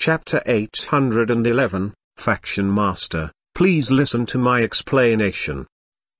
Chapter 811, Faction Master, please listen to my explanation.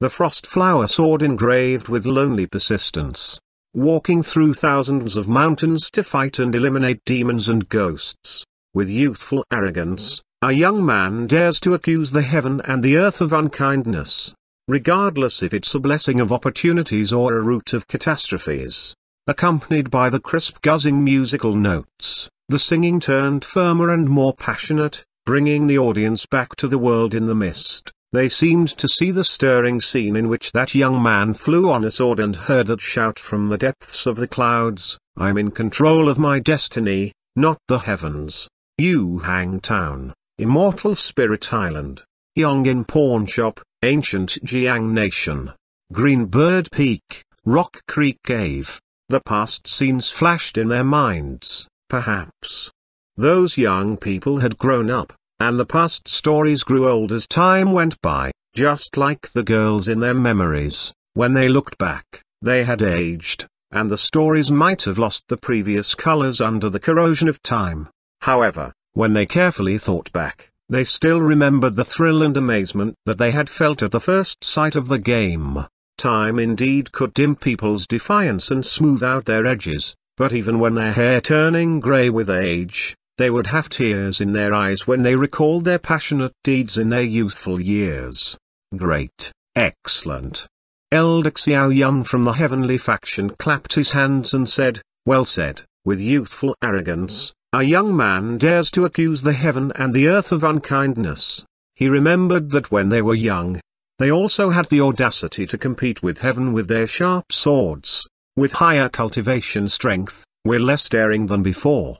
The frost flower sword engraved with lonely persistence. Walking through thousands of mountains to fight and eliminate demons and ghosts. With youthful arrogance, a young man dares to accuse the heaven and the earth of unkindness, regardless if it's a blessing of opportunities or a root of catastrophes. Accompanied by the crisp guzzing musical notes, the singing turned firmer and more passionate, bringing the audience back to the world in the mist. They seemed to see the stirring scene in which that young man flew on a sword and heard that shout from the depths of the clouds, "I'm in control of my destiny, not the heavens." Yuhang Town, Immortal Spirit Island, Yongin Pawn Shop, Ancient Jiang Nation, Greenbird Peak, Rock Creek Cave. The past scenes flashed in their minds, perhaps. Those young people had grown up, and the past stories grew old as time went by, just like the girls in their memories. When they looked back, they had aged, and the stories might have lost the previous colors under the corrosion of time. However, when they carefully thought back, they still remembered the thrill and amazement that they had felt at the first sight of the game. Time indeed could dim people's defiance and smooth out their edges, but even when their hair turning gray with age, they would have tears in their eyes when they recalled their passionate deeds in their youthful years. Great, excellent. Elder Xuanhuan from the heavenly faction clapped his hands and said, "Well said." With youthful arrogance, a young man dares to accuse the heaven and the earth of unkindness. He remembered that when they were young, they also had the audacity to compete with heaven with their sharp swords. With higher cultivation strength, we're less daring than before.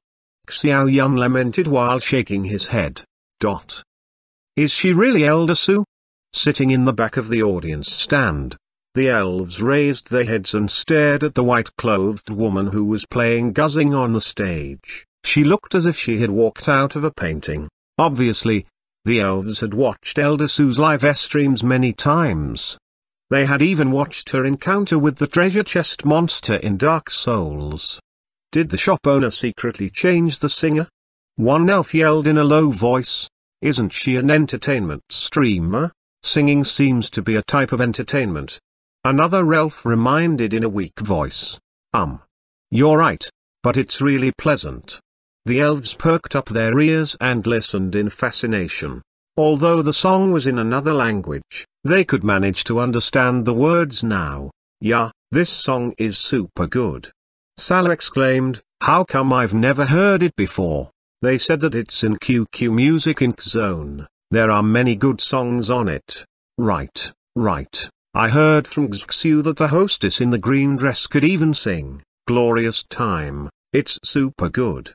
Xuanhuan lamented while shaking his head. Is she really Elder Su? Sitting in the back of the audience stand, the elves raised their heads and stared at the white-clothed woman who was playing guzzing on the stage. She looked as if she had walked out of a painting. Obviously, the elves had watched Elder Su's live streams many times. They had even watched her encounter with the treasure chest monster in Dark Souls. Did the shop owner secretly change the singer? One elf yelled in a low voice. Isn't she an entertainment streamer? Singing seems to be a type of entertainment. Another elf reminded in a weak voice. You're right, but it's really pleasant. The elves perked up their ears and listened in fascination. Although the song was in another language, they could manage to understand the words now. Yeah, this song is super good. Salo exclaimed, how come I've never heard it before? They said that it's in QQ Music Inc. Zone. There are many good songs on it. Right. I heard from Xuanhuan that the hostess in the green dress could even sing. Glorious time, it's super good.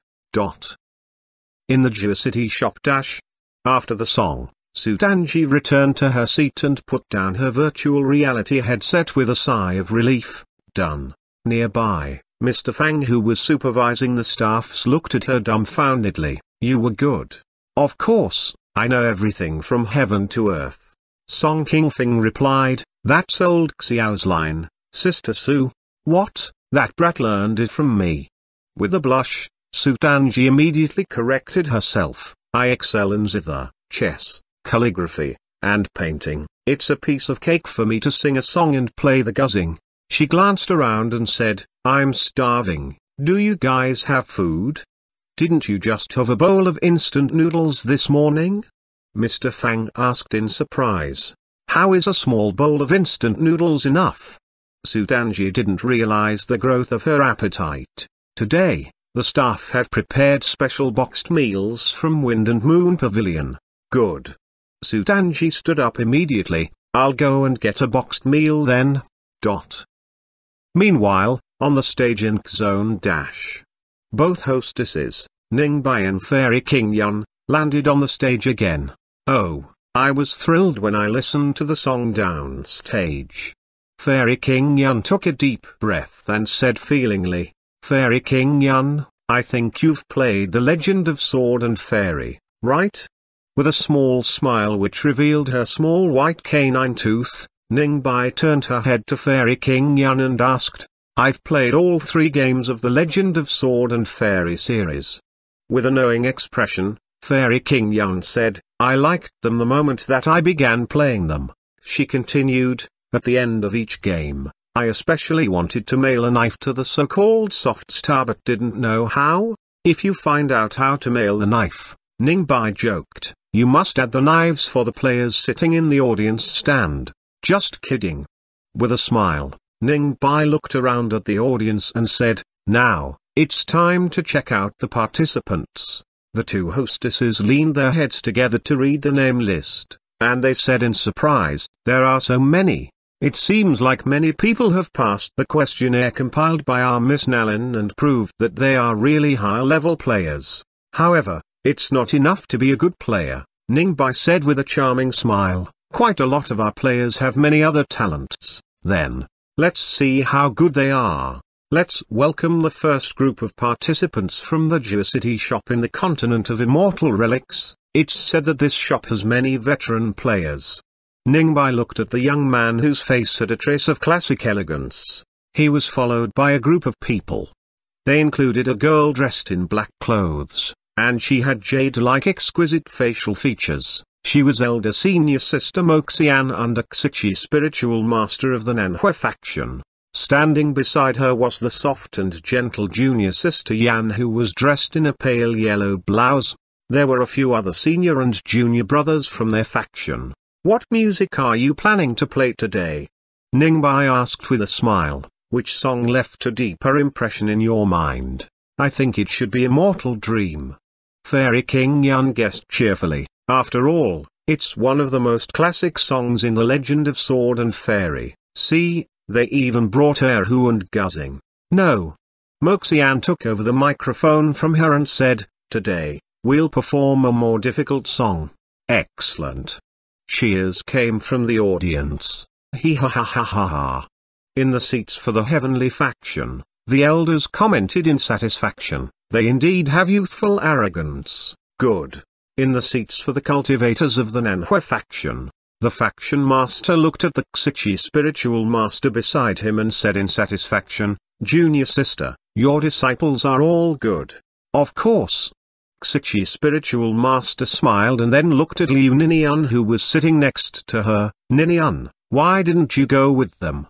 In the Geocity shop after the song, Sutanji returned to her seat and put down her virtual reality headset with a sigh of relief. Done. Nearby, Mr. Fang, who was supervising the staffs, looked at her dumbfoundedly. You were good. Of course, I know everything from heaven to earth. Song King Fing replied, that's old Xiao's line, Sister Su. What? That brat learned it from me. With a blush, Sutanji immediately corrected herself. I excel in zither, chess, calligraphy, and painting. It's a piece of cake for me to sing a song and play the guzzing. She glanced around and said, I'm starving. Do you guys have food? Didn't you just have a bowl of instant noodles this morning? Mr. Fang asked in surprise. How is a small bowl of instant noodles enough? Sutanji didn't realize the growth of her appetite. Today, the staff have prepared special boxed meals from Wind and Moon Pavilion. Good. Sutanji stood up immediately. I'll go and get a boxed meal then. Meanwhile, on the stage in Zone both hostesses, Ningbai and Fairy King Yun, landed on the stage again. Oh, I was thrilled when I listened to the song downstage. Fairy King Yun took a deep breath and said feelingly, Fairy King Yun, I think you've played The Legend of Sword and Fairy, right? With a small smile which revealed her small white canine tooth, Ningbai turned her head to Fairy King Yun and asked, I've played all 3 games of The Legend of Sword and Fairy series. With a knowing expression, Fairy King Yun said, I liked them the moment that I began playing them. She continued, at the end of each game, I especially wanted to mail a knife to the so-called soft star but didn't know how. If you find out how to mail the knife, Ningbai joked, you must add the knives for the players sitting in the audience stand. Just kidding. With a smile, Ningbai looked around at the audience and said, now, it's time to check out the participants. The two hostesses leaned their heads together to read the name list, and they said in surprise, there are so many. It seems like many people have passed the questionnaire compiled by our Miss Nallin and proved that they are really high-level players. However, it's not enough to be a good player, Ningbai said with a charming smile. Quite a lot of our players have many other talents. Then, let's see how good they are. Let's welcome the first group of participants from the Geocity shop in the continent of immortal relics. It's said that this shop has many veteran players. Ningbai looked at the young man whose face had a trace of classic elegance. He was followed by a group of people. They included a girl dressed in black clothes, and she had jade-like exquisite facial features. She was elder senior sister Moxian under Xiqi, spiritual master of the Nanhua faction. Standing beside her was the soft and gentle junior sister Yan, who was dressed in a pale yellow blouse. There were a few other senior and junior brothers from their faction. What music are you planning to play today? Ningbai asked with a smile. Which song left a deeper impression in your mind? I think it should be Immortal Dream. Fairy King Yun guessed cheerfully. After all, it's one of the most classic songs in the Legend of Sword and Fairy. See, they even brought Erhu and Guzzing. No. Moxian took over the microphone from her and said, today, we'll perform a more difficult song. Excellent. Cheers came from the audience. He ha ha ha ha ha. In the seats for the heavenly faction, the elders commented in satisfaction, they indeed have youthful arrogance. Good. In the seats for the cultivators of the Nanhua faction, the faction master looked at the Xiqi spiritual master beside him and said in satisfaction, Junior sister, your disciples are all good. Of course. Xiqi spiritual master smiled and then looked at Liu Ninian, who was sitting next to her. Ninian, why didn't you go with them?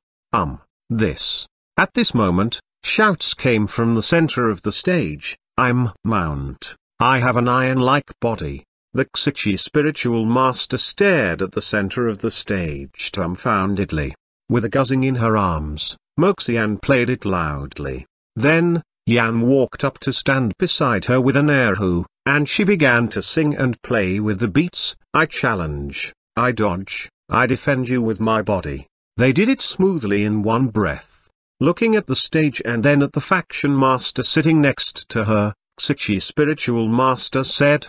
This. At this moment, shouts came from the center of the stage. I'm Mount. I have an iron-like body. The Xiqi spiritual master stared at the center of the stage dumbfoundedly. With a guzzing in her arms, Moxian played it loudly. Then, Yan walked up to stand beside her with an erhu, and she began to sing and play with the beats. I challenge, I dodge, I defend you with my body. They did it smoothly in one breath. Looking at the stage and then at the faction master sitting next to her, Xiqi spiritual master said,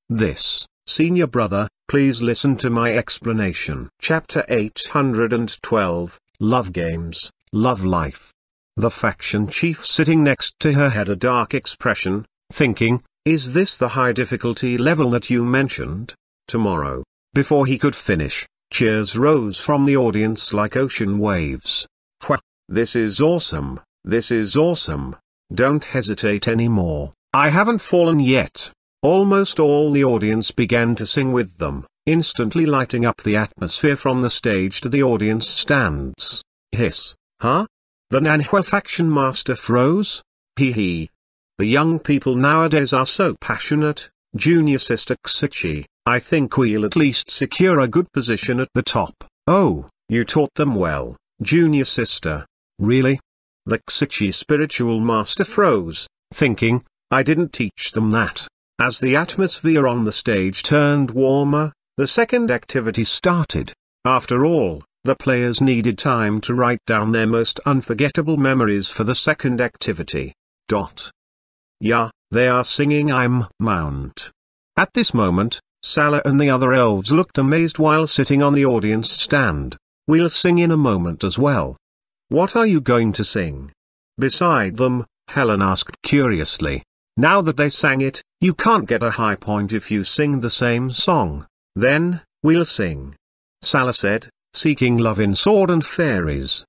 this, senior brother, please listen to my explanation. Chapter 812, Love Games, Love Life. The faction chief sitting next to her had a dark expression, thinking, is this the high difficulty level that you mentioned? Tomorrow. Before he could finish, cheers rose from the audience like ocean waves. Wha! This is awesome, this is awesome. Don't hesitate anymore, I haven't fallen yet. Almost all the audience began to sing with them, instantly lighting up the atmosphere from the stage to the audience stands. Hiss. Huh? The Nanhua faction master froze? Hee hee. The young people nowadays are so passionate. Junior sister Xiqi, I think we'll at least secure a good position at the top. Oh, you taught them well, junior sister. Really? The Xiqi spiritual master froze, thinking, I didn't teach them that. As the atmosphere on the stage turned warmer, the second activity started. After all, the players needed time to write down their most unforgettable memories for the second activity. Yeah, they are singing I'm Mount. At this moment, Salah and the other elves looked amazed while sitting on the audience stand. We'll sing in a moment as well. What are you going to sing? Beside them, Helen asked curiously. Now that they sang it, you can't get a high point if you sing the same song. Then, we'll sing. Salah said, seeking love in sword and fairies.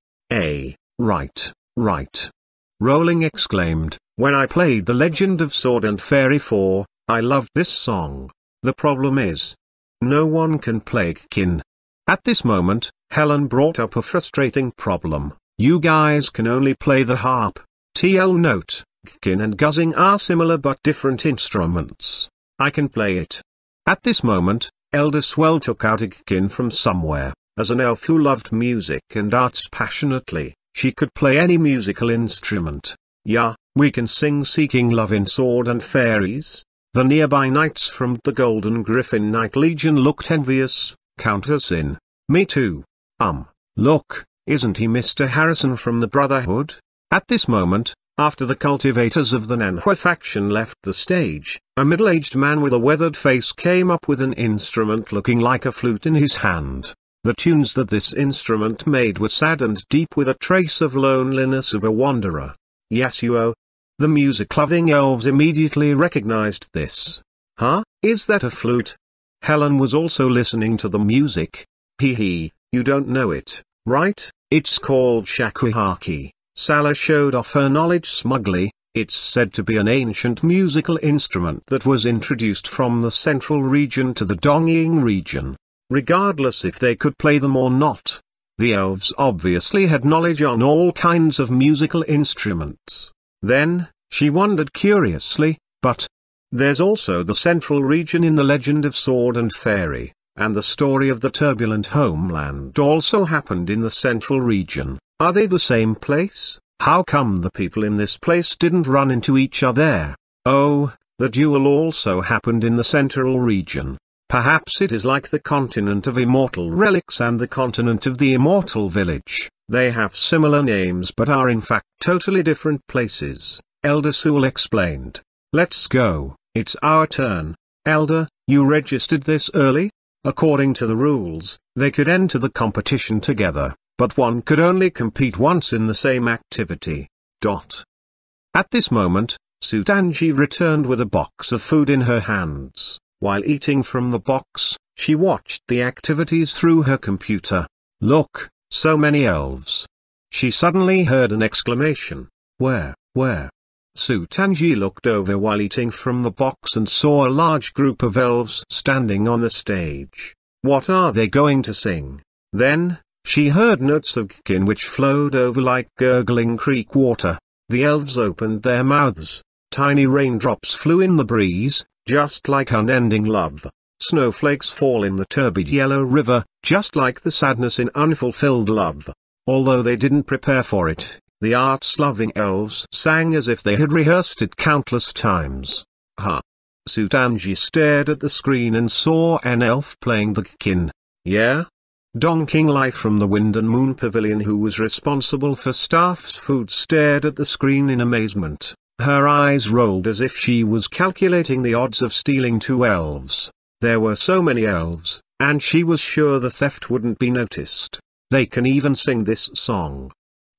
Right. Rowling exclaimed, When I played The Legend of Sword and Fairy 4, I loved this song. The problem is, no one can play Kin. At this moment, Helen brought up a frustrating problem. You guys can only play the harp. TL note, Kin and guzzing are similar but different instruments. I can play it. At this moment, Elder Swell took out a Kin from somewhere. As an elf who loved music and arts passionately, she could play any musical instrument. Yeah, we can sing Seeking Love in Sword and Fairies. The nearby knights from the Golden Griffin Knight Legion looked envious. Count us in. Me too. Look, isn't he Mr. Harrison from the Brotherhood? At this moment, after the cultivators of the Nanhua faction left the stage, a middle-aged man with a weathered face came up with an instrument looking like a flute in his hand. The tunes that this instrument made were sad and deep with a trace of loneliness of a wanderer. Yasuo. The music-loving elves immediately recognized this. Huh, is that a flute? Helen was also listening to the music. Hee, you don't know it, right? It's called shakuhachi. Sala showed off her knowledge smugly. It's said to be an ancient musical instrument that was introduced from the central region to the Dongying region. Regardless if they could play them or not, the elves obviously had knowledge on all kinds of musical instruments. Then, she wondered curiously, but there's also the central region in The Legend of Sword and Fairy, and the story of the turbulent homeland also happened in the central region. Are they the same place? How come the people in this place didn't run into each other? Oh, the duel also happened in the central region. Perhaps it is like the continent of immortal relics and the continent of the immortal village. They have similar names but are in fact totally different places, Elder Sewell explained. Let's go, it's our turn. Elder, you registered this early? According to the rules, they could enter the competition together, but one could only compete once in the same activity. At this moment, Sutanji returned with a box of food in her hands. While eating from the box, she watched the activities through her computer. Look, so many elves. She suddenly heard an exclamation. Where? Sutanji looked over while eating from the box and saw a large group of elves standing on the stage. What are they going to sing? Then, she heard notes of Kin which flowed over like gurgling creek water. The elves opened their mouths. Tiny raindrops flew in the breeze, just like unending love. Snowflakes fall in the turbid yellow river, just like the sadness in unfulfilled love. Although they didn't prepare for it, the arts-loving elves sang as if they had rehearsed it countless times. Sutanji stared at the screen and saw an elf playing the Kin. Yeah? Donking Life from the Wind and Moon Pavilion, who was responsible for staff's food, stared at the screen in amazement. Her eyes rolled as if she was calculating the odds of stealing 2 elves. There were so many elves, and she was sure the theft wouldn't be noticed. They can even sing this song.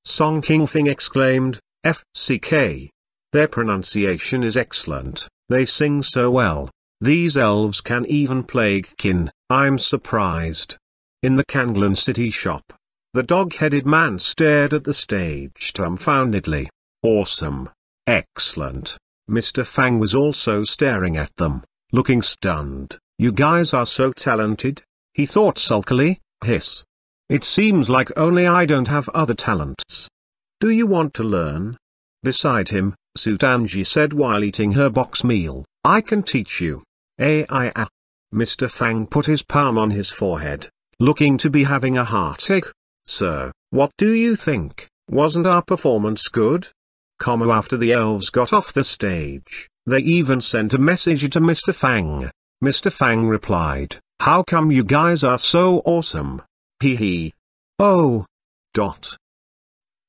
Song King Fing exclaimed, FCK. Their pronunciation is excellent, they sing so well. These elves can even play Kin, I'm surprised. In the Kanglan City shop, the dog-headed man stared at the stage dumbfoundedly. Awesome. Excellent. Mr. Fang was also staring at them, looking stunned. You guys are so talented, he thought sulkily. Hiss. It seems like only I don't have other talents. Do you want to learn? Beside him, Sutanji said while eating her box meal, I can teach you. Mr. Fang put his palm on his forehead, looking to be having a heartache. Sir, what do you think? Wasn't our performance good? After the elves got off the stage, they even sent a message to Mr. Fang. Mr. Fang replied, how come you guys are so awesome? Hee. Oh.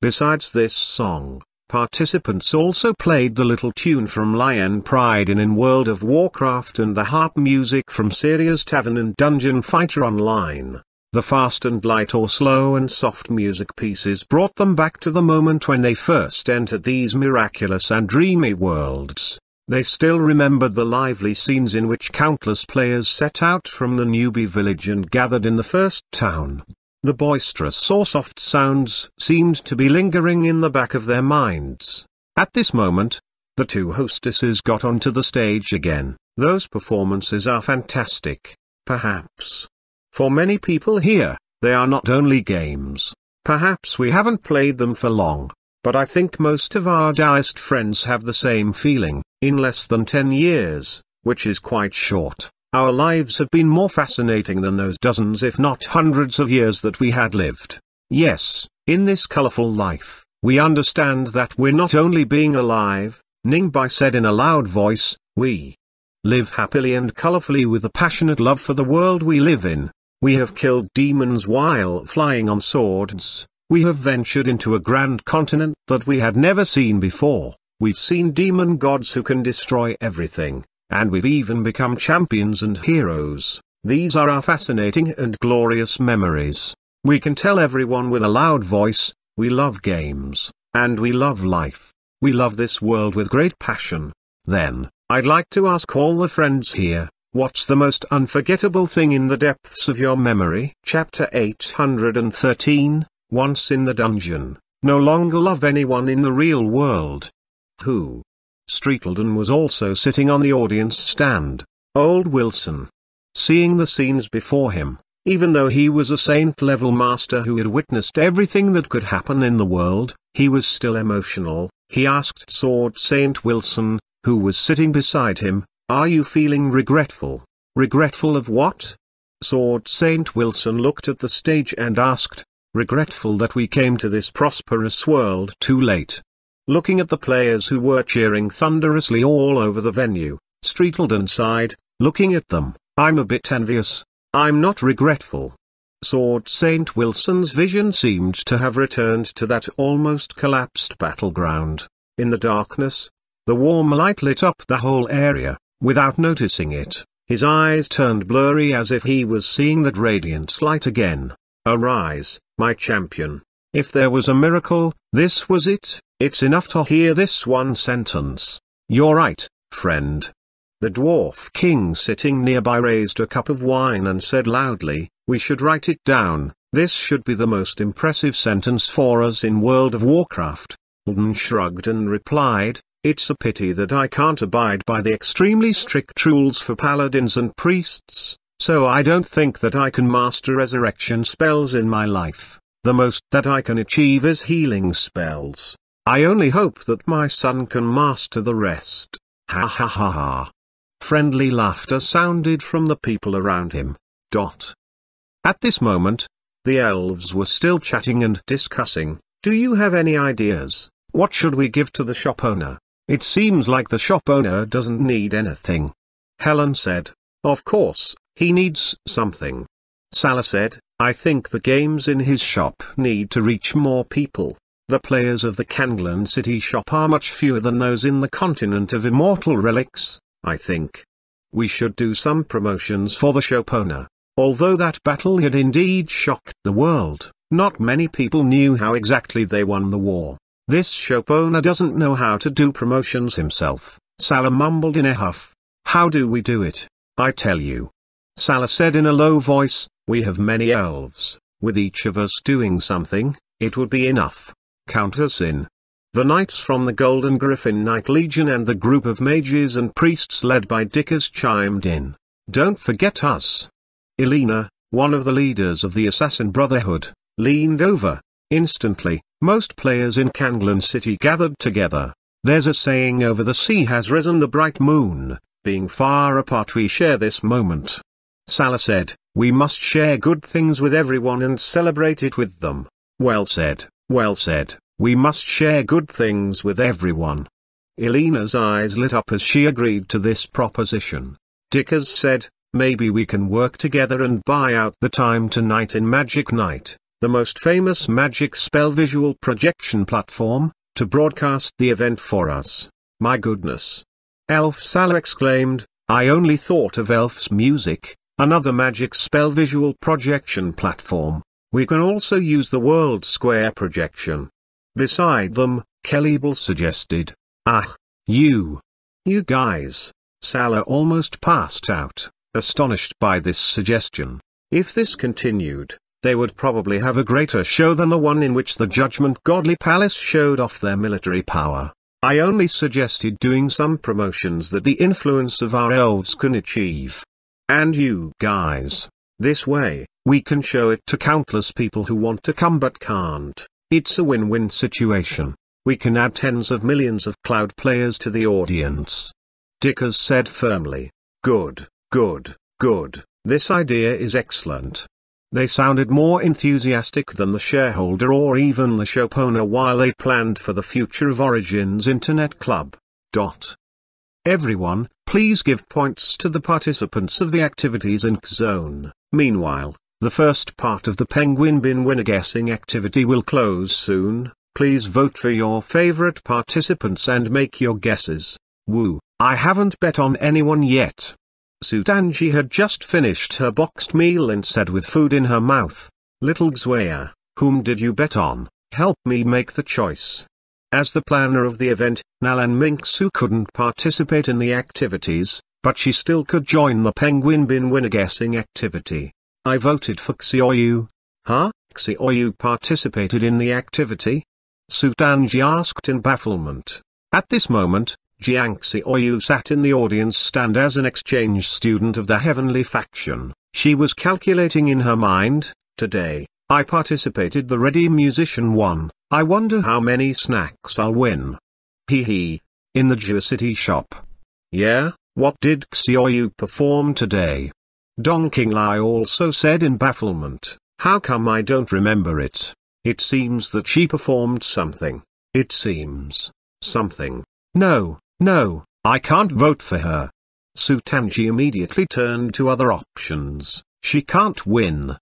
Besides this song, participants also played the little tune from Lion Pride in World of Warcraft and the harp music from Syria's Tavern and Dungeon Fighter Online. The fast and light or slow and soft music pieces brought them back to the moment when they first entered these miraculous and dreamy worlds. They still remembered the lively scenes in which countless players set out from the newbie village and gathered in the first town. The boisterous or soft sounds seemed to be lingering in the back of their minds. At this moment, The two hostesses got onto the stage again. Those performances are fantastic. Perhaps. For many people here, they are not only games. Perhaps we haven't played them for long. But I think most of our Taoist friends have the same feeling. In less than 10 years, which is quite short, our lives have been more fascinating than those dozens if not hundreds of years that we had lived. Yes, in this colorful life, we understand that we're not only being alive, Ningbai said in a loud voice, we live happily and colorfully with a passionate love for the world we live in. We have killed demons while flying on swords. We have ventured into a grand continent that we had never seen before. We've seen demon gods who can destroy everything, and we've even become champions and heroes. These are our fascinating and glorious memories. We can tell everyone with a loud voice, we love games, and we love life. We love this world with great passion. Then, I'd like to ask all the friends here, what's the most unforgettable thing in the depths of your memory? Chapter 813, Once in the Dungeon, No Longer Love Anyone in the Real World. Who? Streetleton was also sitting on the audience stand. Old Wilson. Seeing the scenes before him, even though he was a saint-level master who had witnessed everything that could happen in the world, he was still emotional. He asked Sword Saint Wilson, who was sitting beside him, "Are you feeling regretful?" "Regretful of what?" Sword Saint Wilson looked at the stage and asked, "Regretful that we came to this prosperous world too late." Looking at the players who were cheering thunderously all over the venue, Streetleton sighed, looking at them, "I'm a bit envious. I'm not regretful." Sword Saint Wilson's vision seemed to have returned to that almost collapsed battleground. In the darkness, the warm light lit up the whole area. Without noticing it, his eyes turned blurry as if he was seeing that radiant light again. "Arise, my champion." If there was a miracle, this was it. It's enough to hear this one sentence. "You're right, friend." The dwarf king sitting nearby raised a cup of wine and said loudly, "We should write it down. This should be the most impressive sentence for us in World of Warcraft." Alden shrugged and replied, "It's a pity that I can't abide by the extremely strict rules for paladins and priests, so I don't think that I can master resurrection spells in my life. The most that I can achieve is healing spells. I only hope that my son can master the rest." Ha ha ha ha. Friendly laughter sounded from the people around him. At this moment, the elves were still chatting and discussing. "Do you have any ideas? What should we give to the shop owner? It seems like the shop owner doesn't need anything." Helen said, "Of course, he needs something." Salah said, "I think the games in his shop need to reach more people. The players of the Kanglan City shop are much fewer than those in the continent of immortal relics. I think we should do some promotions for the shop owner." Although that battle had indeed shocked the world, not many people knew how exactly they won the war. "This shop owner doesn't know how to do promotions himself," Salah mumbled in a huff. "How do we do it? I tell you." Salah said in a low voice, "We have many elves. With each of us doing something, it would be enough. Count us in." The knights from the Golden Griffin Knight Legion and the group of mages and priests led by Dickers chimed in. "Don't forget us." Elena, one of the leaders of the Assassin Brotherhood, leaned over. Instantly, most players in Kanglan City gathered together. "There's a saying, over the sea has risen the bright moon. Being far apart we share this moment." Salah said, "We must share good things with everyone and celebrate it with them." Well said, well said. We must share good things with everyone. Elena's eyes lit up as she agreed to this proposition. Dickers said, "Maybe we can work together and buy out the time tonight in Magic Night, the most famous magic spell visual projection platform, to broadcast the event for us." "My goodness!" Elf Salah exclaimed, "I only thought of Elf's Music, another magic spell visual projection platform. We can also use the World Square projection." Beside them, Kellybull suggested. "Ah, you guys." Salah almost passed out, astonished by this suggestion. If this continued, they would probably have a greater show than the one in which the Judgment Godly Palace showed off their military power. I only suggested doing some promotions that the influence of our elves can achieve. And you guys. This way, we can show it to countless people who want to come but can't. It's a win-win situation. We can add tens of millions of cloud players to the audience. Dickers said firmly. Good, good, good, this idea is excellent. They sounded more enthusiastic than the shareholder or even the shop owner while they planned for the future of Origins Internet Club. Everyone, please give points to the participants of the activities in Zone. Meanwhile, the first part of the Penguin Bin Winner guessing activity will close soon. Please vote for your favorite participants and make your guesses. Woo, I haven't bet on anyone yet. Sutanji had just finished her boxed meal and said with food in her mouth, Little Xuanhuan, whom did you bet on? Help me make the choice. As the planner of the event, Nalan Minksu couldn't participate in the activities, but she still could join the Penguin Bin Winner guessing activity. I voted for Xuanhuan. Huh? Xuanhuan participated in the activity? Sutanji asked in bafflement. At this moment, Jiang Xuanhuan sat in the audience stand as an exchange student of the Heavenly Faction. She was calculating in her mind, today, I participated the Ready Musician won, I wonder how many snacks I'll win. Hee. In the Geocity shop. Yeah, what did Xuanhuan perform today? Dong Qinglai also said in bafflement, how come I don't remember it? It seems that she performed something. It seems. Something. No, I can't vote for her. Sutanji immediately turned to other options. She can't win.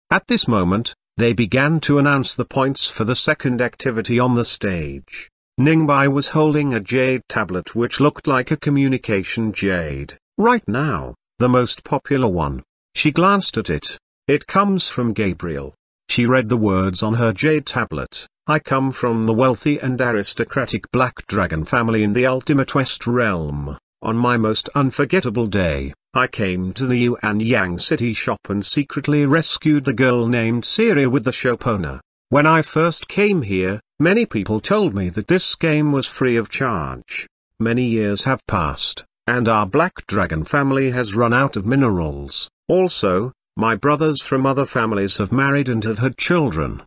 At this moment, they began to announce the points for the second activity on the stage. Ningbai was holding a jade tablet which looked like a communication jade. Right now, the most popular one. She glanced at it. It comes from Gabriel. She read the words on her jade tablet. I come from the wealthy and aristocratic Black Dragon family in the ultimate West Realm. On my most unforgettable day, I came to the Yuan Yang City shop and secretly rescued the girl named Syria with the shop owner. When I first came here, many people told me that this game was free of charge. Many years have passed, and our Black Dragon family has run out of minerals. Also, my brothers from other families have married and have had children.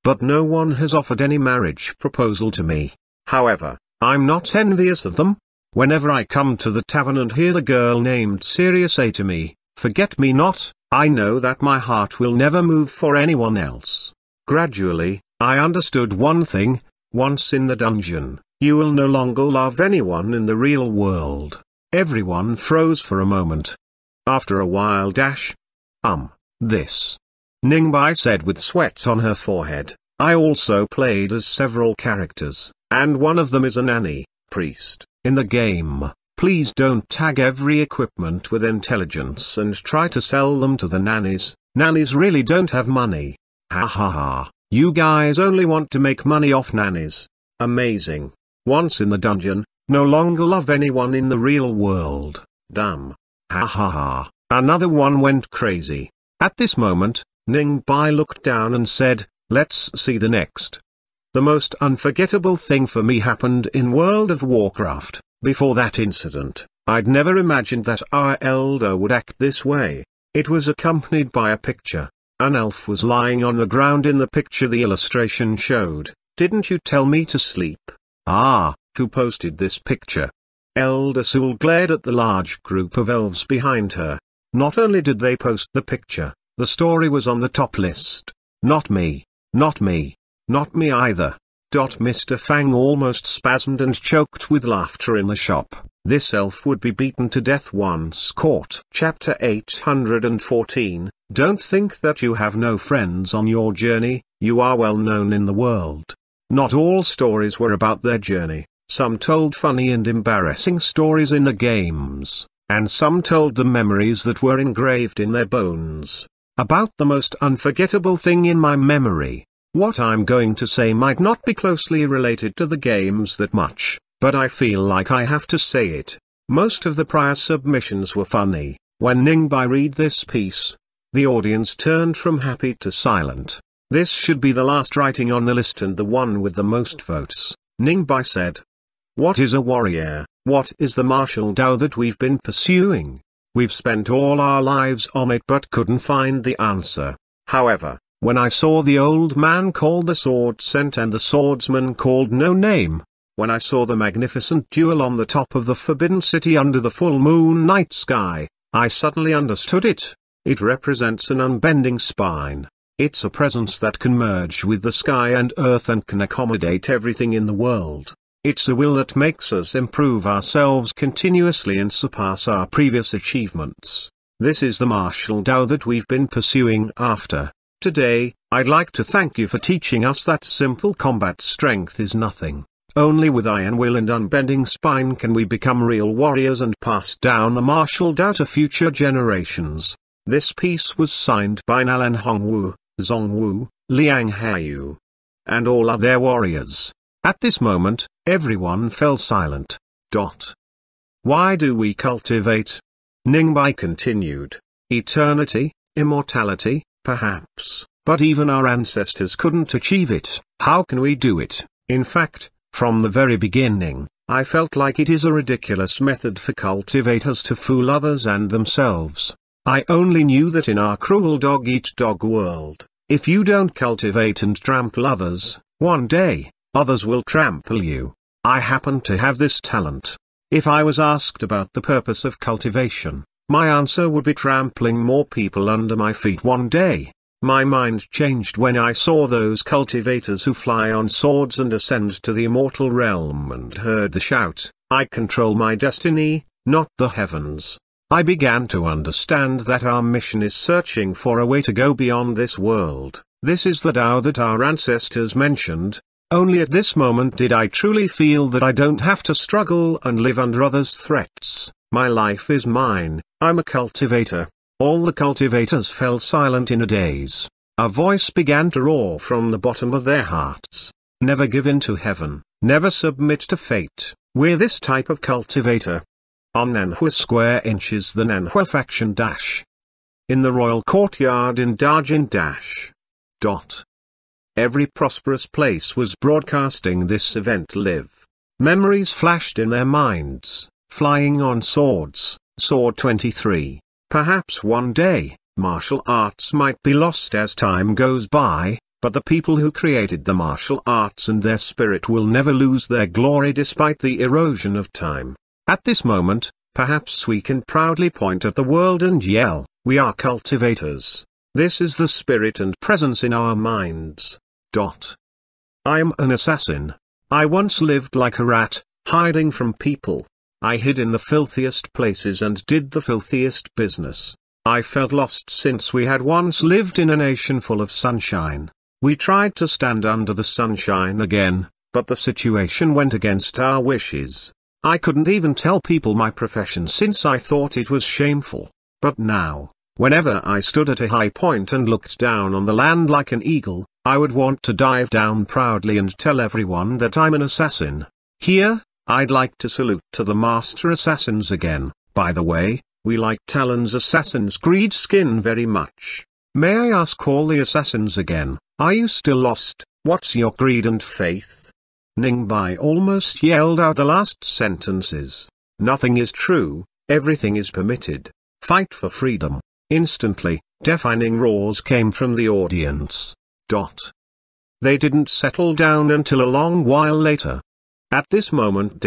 But no one has offered any marriage proposal to me. However, I'm not envious of them. Whenever I come to the tavern and hear the girl named Syria say to me, forget me not, I know that my heart will never move for anyone else. Gradually, I understood one thing, once in the dungeon, you will no longer love anyone in the real world. Everyone froze for a moment. After a while this. Ningbai said with sweat on her forehead, I also played as several characters, and one of them is a nanny, priest, in the game. Please don't tag every equipment with intelligence and try to sell them to the nannies. Nannies really don't have money. Ha. You guys only want to make money off nannies. Amazing. Once in the dungeon, no longer love anyone in the real world. Damn. Ha. Another one went crazy. At this moment, Ningbai looked down and said, let's see the next. The most unforgettable thing for me happened in World of Warcraft. Before that incident, I'd never imagined that our elder would act this way. It was accompanied by a picture. An elf was lying on the ground in the picture the illustration showed. Didn't you tell me to sleep? Who posted this picture? Elder Sul glared at the large group of elves behind her. Not only did they post the picture, the story was on the top list. Not me either. Mr. Fang almost spasmed and choked with laughter in the shop. This elf would be beaten to death once caught. Chapter 814. Don't think that you have no friends on your journey, you are well known in the world. Not all stories were about their journey, some told funny and embarrassing stories in the games, and some told the memories that were engraved in their bones. About the most unforgettable thing in my memory. What I'm going to say might not be closely related to the games that much, but I feel like I have to say it. Most of the prior submissions were funny. When Ningbai read this piece, the audience turned from happy to silent. This should be the last writing on the list and the one with the most votes. Ningbai said. What is a warrior? What is the martial Tao that we've been pursuing? We've spent all our lives on it but couldn't find the answer. However, when I saw the old man called the sword scent and the swordsman called no name, when I saw the magnificent duel on the top of the forbidden city under the full moon night sky, I suddenly understood it. It represents an unbending spine. It's a presence that can merge with the sky and earth and can accommodate everything in the world. It's a will that makes us improve ourselves continuously and surpass our previous achievements. This is the martial Tao that we've been pursuing after. Today, I'd like to thank you for teaching us that simple combat strength is nothing. Only with iron will and unbending spine can we become real warriors and pass down the martial Tao to future generations. This piece was signed by Nalan Hongwu, Zhongwu, Liang Haiyu, and all other warriors. At this moment, everyone fell silent. Why do we cultivate? Ningbai continued. Eternity, immortality, perhaps, but even our ancestors couldn't achieve it. How can we do it? In fact, from the very beginning, I felt like it is a ridiculous method for cultivators to fool others and themselves. I only knew that in our cruel dog-eat-dog world, if you don't cultivate and trample others, one day, others will trample you. I happen to have this talent. If I was asked about the purpose of cultivation, my answer would be trampling more people under my feet one day. My mind changed when I saw those cultivators who fly on swords and ascend to the immortal realm and heard the shout, I control my destiny, not the heavens. I began to understand that our mission is searching for a way to go beyond this world. This is the Tao that our ancestors mentioned. Only at this moment did I truly feel that I don't have to struggle and live under others' threats. My life is mine. I'm a cultivator. All the cultivators fell silent in a daze. A voice began to roar from the bottom of their hearts. Never give in to heaven. Never submit to fate. We're this type of cultivator. On Nanhua Square inches the Nanhua faction dash. In the royal courtyard in Darjin dash. Every prosperous place was broadcasting this event live. Memories flashed in their minds, flying on swords, Sword 23. Perhaps one day, martial arts might be lost as time goes by, but the people who created the martial arts and their spirit will never lose their glory despite the erosion of time. At this moment, perhaps we can proudly point at the world and yell, we are cultivators. This is the spirit and presence in our minds. I'm an assassin. I once lived like a rat, hiding from people. I hid in the filthiest places and did the filthiest business. I felt lost since we had once lived in a nation full of sunshine. We tried to stand under the sunshine again, but the situation went against our wishes. I couldn't even tell people my profession since I thought it was shameful. But now, whenever I stood at a high point and looked down on the land like an eagle, I would want to dive down proudly and tell everyone that I'm an assassin. Here, I'd like to salute to the master assassins again. By the way, we like Talon's Assassin's Creed skin very much. May I ask all the assassins again, are you still lost? What's your creed and faith? Ningbai almost yelled out the last sentences. Nothing is true, everything is permitted. Fight for freedom. Instantly, deafening roars came from the audience. They didn't settle down until a long while later. At this moment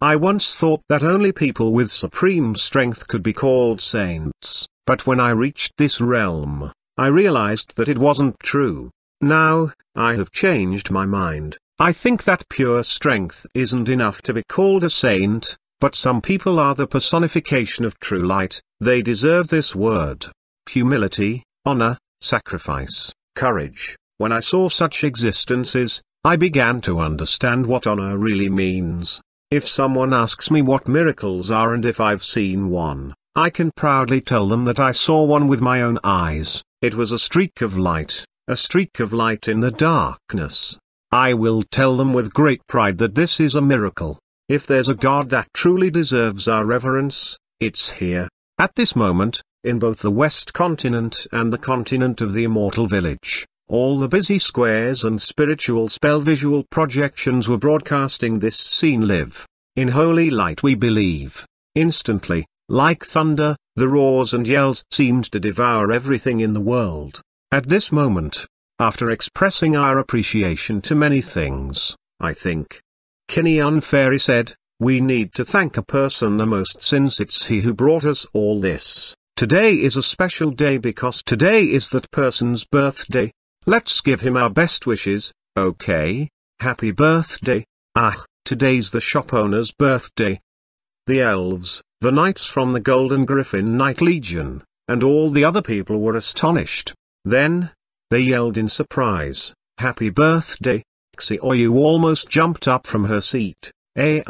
I once thought that only people with supreme strength could be called saints, but when I reached this realm, I realized that it wasn't true. Now, I have changed my mind. I think that pure strength isn't enough to be called a saint, but some people are the personification of true light. They deserve this word. Humility, honor, sacrifice, courage. When I saw such existences, I began to understand what honor really means. If someone asks me what miracles are and if I've seen one, I can proudly tell them that I saw one with my own eyes. It was a streak of light in the darkness. I will tell them with great pride that this is a miracle. If there's a God that truly deserves our reverence, it's here. At this moment, in both the West Continent and the continent of the Immortal Village, All the busy squares and spiritual spell visual projections were broadcasting this scene live. In holy light we believe. Instantly, like thunder, the roars and yells seemed to devour everything in the world. At this moment, after expressing our appreciation to many things, I think, Xuanhuan Fairy said, we need to thank a person the most since it's he who brought us all this. Today is a special day because today is that person's birthday. Let's give him our best wishes, okay? Happy birthday. Today's the shop owner's birthday. The elves, the knights from the Golden Griffin Knight Legion, and all the other people were astonished. Then, they yelled in surprise, happy birthday. Xiaoyu almost jumped up from her seat. They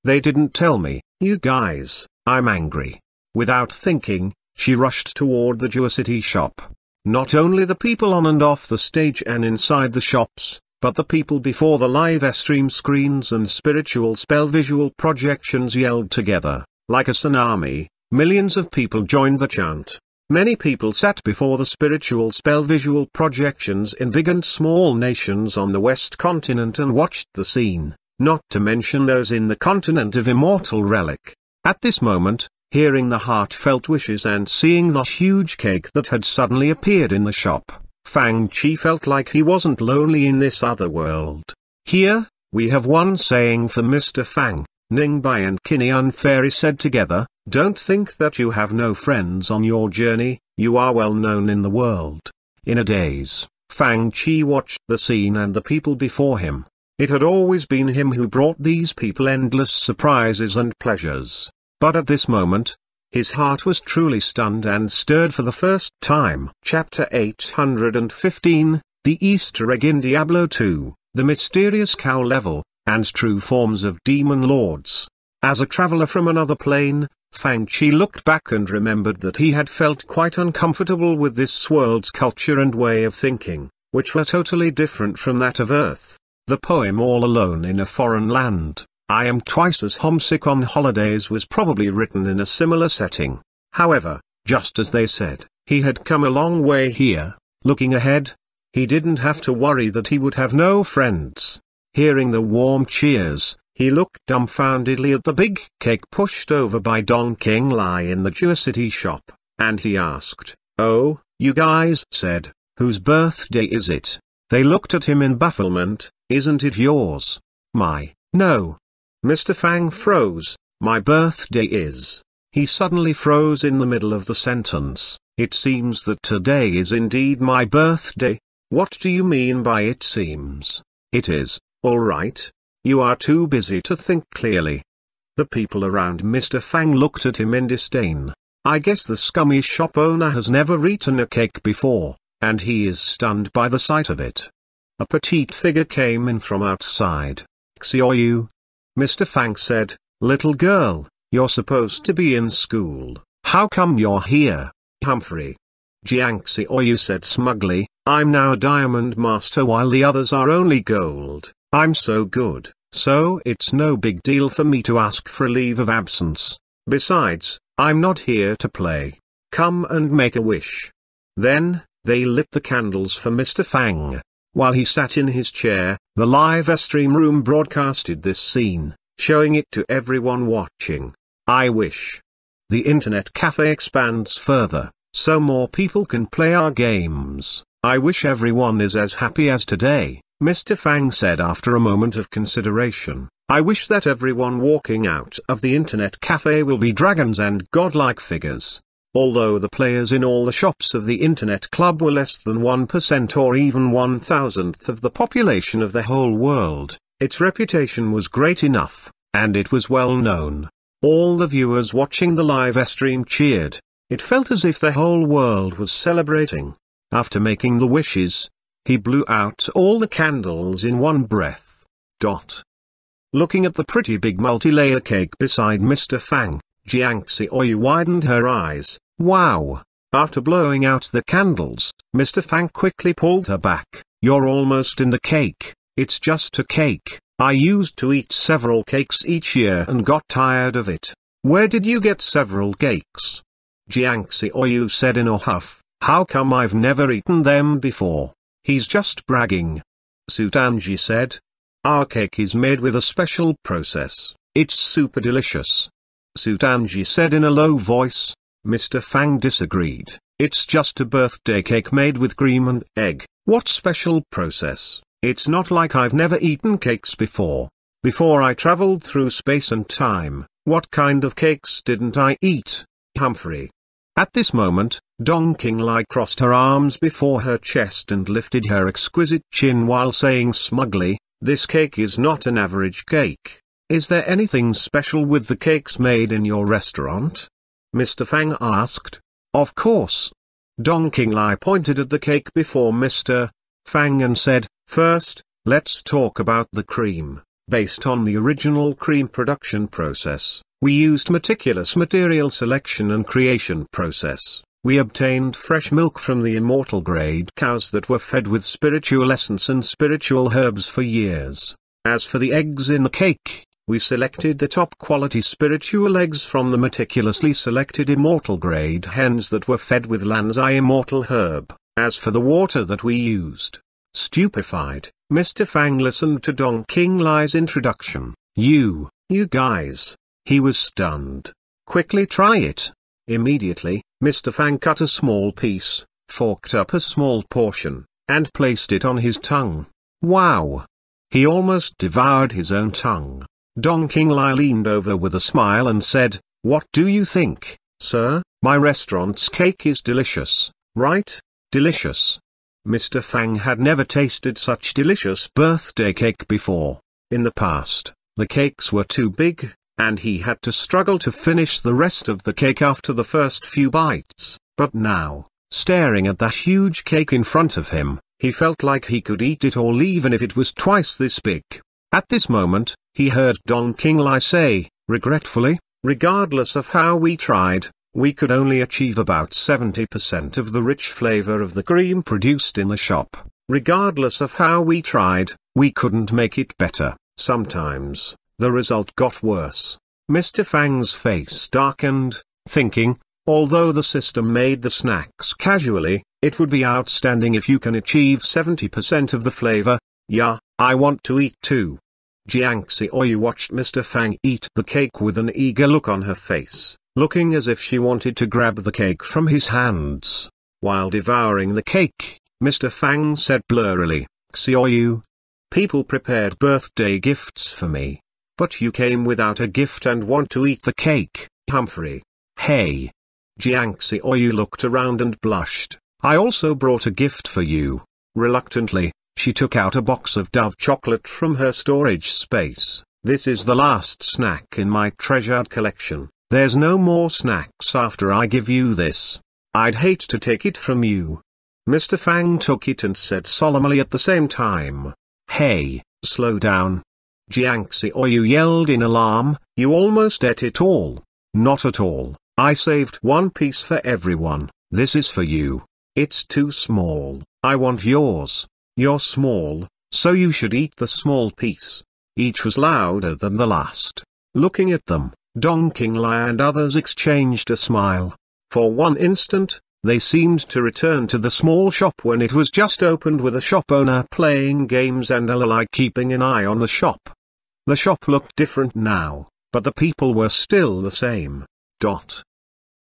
didn't tell me, you guys, I'm angry. Without thinking, she rushed toward the Geocity shop. Not only the people on and off the stage and inside the shops, but the people before the live stream screens and spiritual spell visual projections yelled together. Like a tsunami, millions of people joined the chant. Many people sat before the spiritual spell visual projections in big and small nations on the West continent and watched the scene, not to mention those in the continent of Immortal Relic. At this moment, hearing the heartfelt wishes and seeing the huge cake that had suddenly appeared in the shop, Fang Chi felt like he wasn't lonely in this other world. Here, we have one saying for Mr. Fang, Ningbai and Xuanhuan Fairy said together, don't think that you have no friends on your journey, you are well known in the world. In a daze, Fang Chi watched the scene and the people before him. It had always been him who brought these people endless surprises and pleasures. But at this moment, his heart was truly stunned and stirred for the first time. Chapter 815, The Easter Egg in Diablo 2, The Mysterious Cow Level, and True Forms of Demon Lords. As a traveler from another plane, Fang Chi looked back and remembered that he had felt quite uncomfortable with this world's culture and way of thinking, which were totally different from that of Earth. The poem All Alone in a Foreign Land, I Am Twice as Homesick on Holidays was probably written in a similar setting. However, just as they said, he had come a long way here. Looking ahead, he didn't have to worry that he would have no friends. Hearing the warm cheers, he looked dumbfoundedly at the big cake pushed over by Dong King Lai in the Geocity shop, and he asked, oh, you guys said, whose birthday is it? They looked at him in bafflement. Isn't it yours? No. Mr. Fang froze. My birthday is. He suddenly froze in the middle of the sentence. It seems that today is indeed my birthday. What do you mean by it seems? It is, alright. You are too busy to think clearly. The people around Mr. Fang looked at him in disdain. I guess the scummy shop owner has never eaten a cake before, and he is stunned by the sight of it. A petite figure came in from outside. Xiaoyu. Mr. Fang said, little girl, you're supposed to be in school. How come you're here? Humphrey. Jiang Xiaoyu said smugly, I'm now a diamond master while the others are only gold. I'm so good, so it's no big deal for me to ask for a leave of absence. Besides, I'm not here to play. Come and make a wish. Then, they lit the candles for Mr. Fang. While he sat in his chair, the live stream room broadcasted this scene, showing it to everyone watching. I wish the internet cafe expands further, so more people can play our games. I wish everyone is as happy as today, Mr. Fang said after a moment of consideration. I wish that everyone walking out of the internet cafe will be dragons and godlike figures. Although the players in all the shops of the Internet Club were less than 1% or even 1,000th of the population of the whole world, its reputation was great enough, and it was well known. All the viewers watching the live stream cheered. It felt as if the whole world was celebrating. After making the wishes, he blew out all the candles in one breath. Looking at the pretty big multi-layer cake beside Mr. Fang, Jiang Xiaoyu widened her eyes. Wow! After blowing out the candles, Mr. Fang quickly pulled her back. You're almost in the cake. It's just a cake. I used to eat several cakes each year and got tired of it. Where did you get several cakes? Jiang Xiaoyu said in a huff. How come I've never eaten them before? He's just bragging. Sutanji said. Our cake is made with a special process. It's super delicious. Sutanji said in a low voice. Mr. Fang disagreed. It's just a birthday cake made with cream and egg. What special process? It's not like I've never eaten cakes before. Before I traveled through space and time, what kind of cakes didn't I eat? Humphrey. At this moment, Dong Qinglai crossed her arms before her chest and lifted her exquisite chin while saying smugly, this cake is not an average cake. Is there anything special with the cakes made in your restaurant? Mr. Fang asked. Of course. Dong Qinglai pointed at the cake before Mr. Fang and said, first, let's talk about the cream. Based on the original cream production process, we used meticulous material selection and creation process. We obtained fresh milk from the immortal grade cows that were fed with spiritual essence and spiritual herbs for years. As for the eggs in the cake, we selected the top quality spiritual eggs from the meticulously selected immortal grade hens that were fed with Lanzai immortal herb. As for the water that we used. Stupefied, Mr. Fang listened to Dong Qinglai's introduction. You guys. He was stunned. Quickly try it. Immediately, Mr. Fang cut a small piece, forked up a small portion, and placed it on his tongue. Wow! He almost devoured his own tongue. Dong Qinglai leaned over with a smile and said, what do you think, sir? My restaurant's cake is delicious, right? Delicious. Mr. Fang had never tasted such delicious birthday cake before. In the past, the cakes were too big, and he had to struggle to finish the rest of the cake after the first few bites. But now, staring at that huge cake in front of him, he felt like he could eat it all even if it was twice this big. At this moment, he heard Dong Qinglai say, regretfully, regardless of how we tried, we could only achieve about 70% of the rich flavor of the cream produced in the shop. Regardless of how we tried, we couldn't make it better. Sometimes, the result got worse. Mr. Fang's face darkened, thinking, although the system made the snacks casually, it would be outstanding if you can achieve 70% of the flavor. Yeah, I want to eat too. Jiang Xiaoyu watched Mr. Fang eat the cake with an eager look on her face, looking as if she wanted to grab the cake from his hands. While devouring the cake, Mr. Fang said blurrily, Xiaoyu, people prepared birthday gifts for me. But you came without a gift and want to eat the cake, Humphrey. Hey. Jiang Xiaoyu looked around and blushed. I also brought a gift for you. Reluctantly, she took out a box of Dove chocolate from her storage space. This is the last snack in my treasured collection. There's no more snacks after I give you this. I'd hate to take it from you. Mr. Fang took it and said solemnly at the same time, hey, slow down. Jiang Xiaoyu yelled in alarm, you almost ate it all. Not at all, I saved one piece for everyone. This is for you. It's too small. I want yours. You're small, so you should eat the small piece. Each was louder than the last. Looking at them, Dong Qinglai and others exchanged a smile. For one instant, they seemed to return to the small shop when it was just opened with a shop owner playing games and alike keeping an eye on the shop. The shop looked different now, but the people were still the same.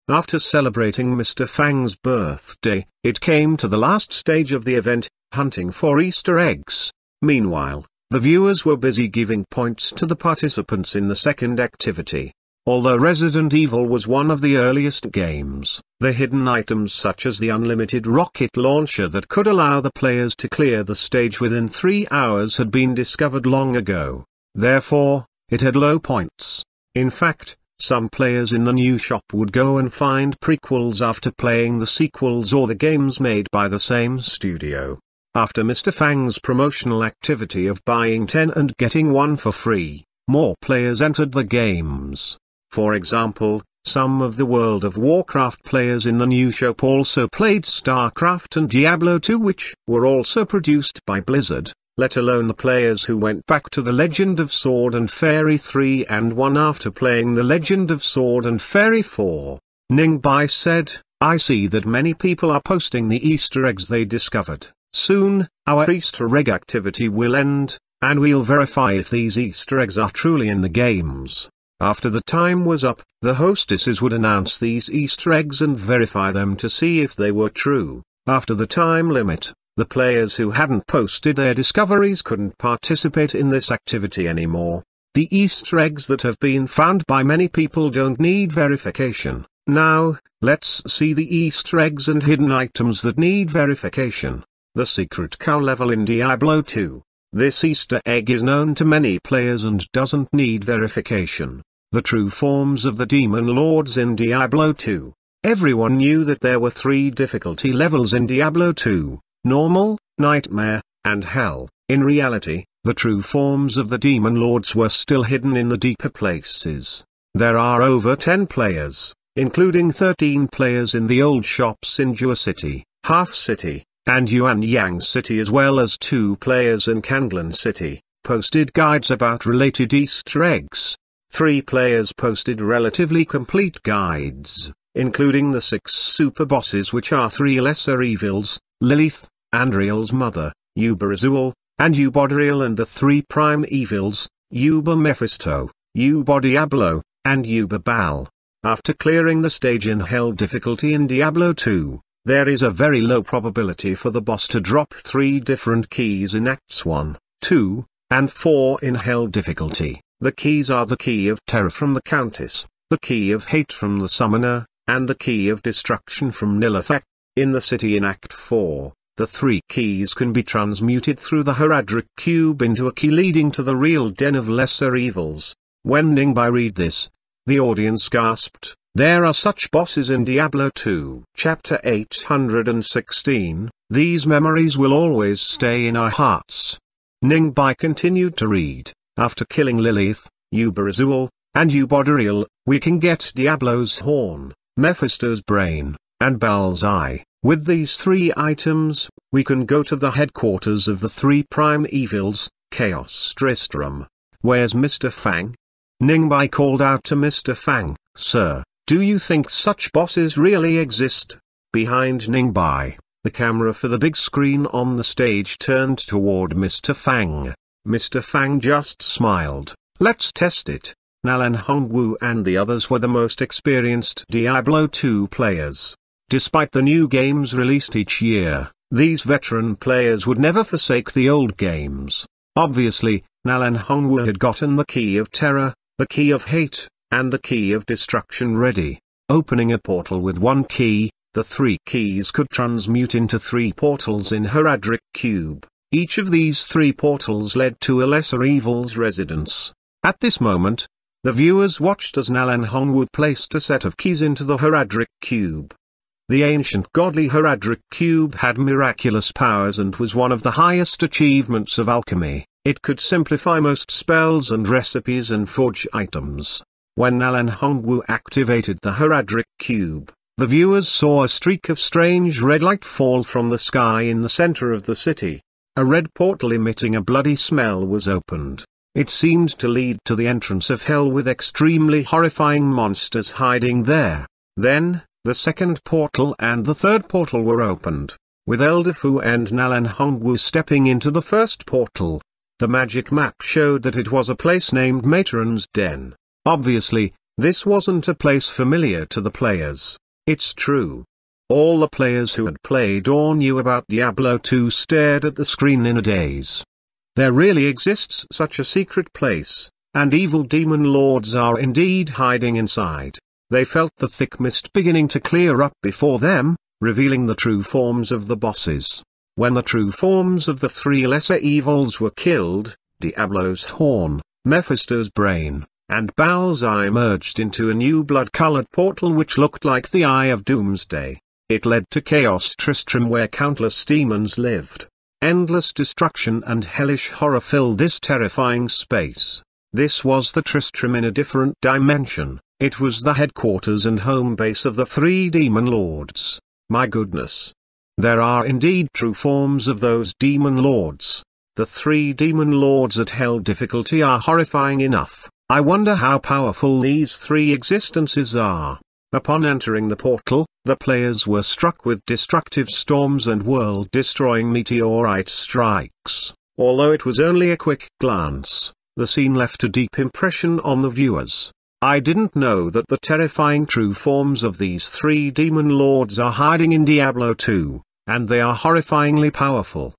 After celebrating Mr. Fang's birthday, it came to the last stage of the event, hunting for Easter eggs. Meanwhile, the viewers were busy giving points to the participants in the second activity. Although Resident Evil was one of the earliest games, the hidden items such as the unlimited rocket launcher that could allow the players to clear the stage within 3 hours had been discovered long ago. Therefore, it had low points. In fact, some players in the new shop would go and find prequels after playing the sequels or the games made by the same studio. After Mr. Fang's promotional activity of buying 10 and getting 1 for free, more players entered the games. For example, some of the World of Warcraft players in the new shop also played StarCraft and Diablo 2, which were also produced by Blizzard, let alone the players who went back to The Legend of Sword and Fairy 3 and 1 after playing The Legend of Sword and Fairy 4. Ningbai said, I see that many people are posting the Easter eggs they discovered, Soon, our Easter egg activity will end, and we'll verify if these Easter eggs are truly in the games. After the time was up, the hostesses would announce these Easter eggs and verify them to see if they were true. After the time limit, the players who hadn't posted their discoveries couldn't participate in this activity anymore. The Easter eggs that have been found by many people don't need verification. Now, let's see the Easter eggs and hidden items that need verification. The secret cow level in Diablo 2. This Easter egg is known to many players and doesn't need verification. The true forms of the demon lords in Diablo 2. Everyone knew that there were 3 difficulty levels in Diablo 2, normal, nightmare, and hell. In reality, the true forms of the demon lords were still hidden in the deeper places. There are over 10 players, including 13 players in the old shops in Jua City, Half City, and Xuanhuan City, as well as 2 players in Kanglan City, posted guides about related Easter eggs. 3 players posted relatively complete guides, including the 6 super bosses, which are 3 lesser evils, Lilith, Andriel's mother, Yuba Azul, and Ubodriel, and the 3 prime evils, Yuba Mephisto, Yuba Diablo, and Yuba Baal. After clearing the stage in Hell difficulty in Diablo 2, there is a very low probability for the boss to drop 3 different keys in Acts 1, 2, and 4 in Hell difficulty. The keys are the key of terror from the Countess, the key of hate from the Summoner, and the key of destruction from Nilithak. In the city in Act 4, the 3 keys can be transmuted through the Heradric Cube into a key leading to the real den of lesser evils. When Ningbai read this, the audience gasped. There are such bosses in Diablo 2. Chapter 816, these memories will always stay in our hearts. Ningbai continued to read, after killing Lilith, Yuba Azul, and Ubodriel, we can get Diablo's horn, Mephisto's brain, and Baal's eye. With these 3 items, we can go to the headquarters of the 3 prime evils, Chaos Tristram. Where's Mr. Fang? Ningbai called out to Mr. Fang, Sir, do you think such bosses really exist? Behind Ningbai, the camera for the big screen on the stage turned toward Mr. Fang. Mr. Fang just smiled. Let's test it. Nalan Hongwu and the others were the most experienced Diablo 2 players. Despite the new games released each year, these veteran players would never forsake the old games. Obviously, Nalan Hongwu had gotten the key of terror, the key of hate, and the key of destruction ready. Opening a portal with 1 key, the 3 keys could transmute into 3 portals in Heradric Cube. Each of these 3 portals led to a lesser evil's residence. At this moment, the viewers watched as Nalan Hongwu placed a set of keys into the Heradric Cube. The ancient godly Heradric Cube had miraculous powers and was one of the highest achievements of alchemy. It could simplify most spells and recipes and forge items. When Nalan Hongwu activated the Heradric Cube, the viewers saw a streak of strange red light fall from the sky in the center of the city. A red portal emitting a bloody smell was opened. It seemed to lead to the entrance of hell with extremely horrifying monsters hiding there. Then, the second portal and the third portal were opened, with Elder Fu and Nalan Hongwu stepping into the first portal. The magic map showed that it was a place named Matron's Den. Obviously, this wasn't a place familiar to the players. It's true. All the players who had played or knew about Diablo 2 stared at the screen in a daze. There really exists such a secret place, and evil demon lords are indeed hiding inside. They felt the thick mist beginning to clear up before them, revealing the true forms of the bosses. When the true forms of the 3 lesser evils were killed, Diablo's horn, Mephisto's brain, and Baal's eye merged into a new blood-colored portal which looked like the Eye of Doomsday. It led to Chaos Tristram, where countless demons lived. Endless destruction and hellish horror filled this terrifying space. This was the Tristram in a different dimension. It was the headquarters and home base of the 3 demon lords. My goodness. There are indeed true forms of those demon lords. The 3 demon lords at hell difficulty are horrifying enough. I wonder how powerful these 3 existences are. Upon entering the portal, the players were struck with destructive storms and world-destroying meteorite strikes. Although it was only a quick glance, the scene left a deep impression on the viewers. I didn't know that the terrifying true forms of these three demon lords are hiding in Diablo 2, and they are horrifyingly powerful.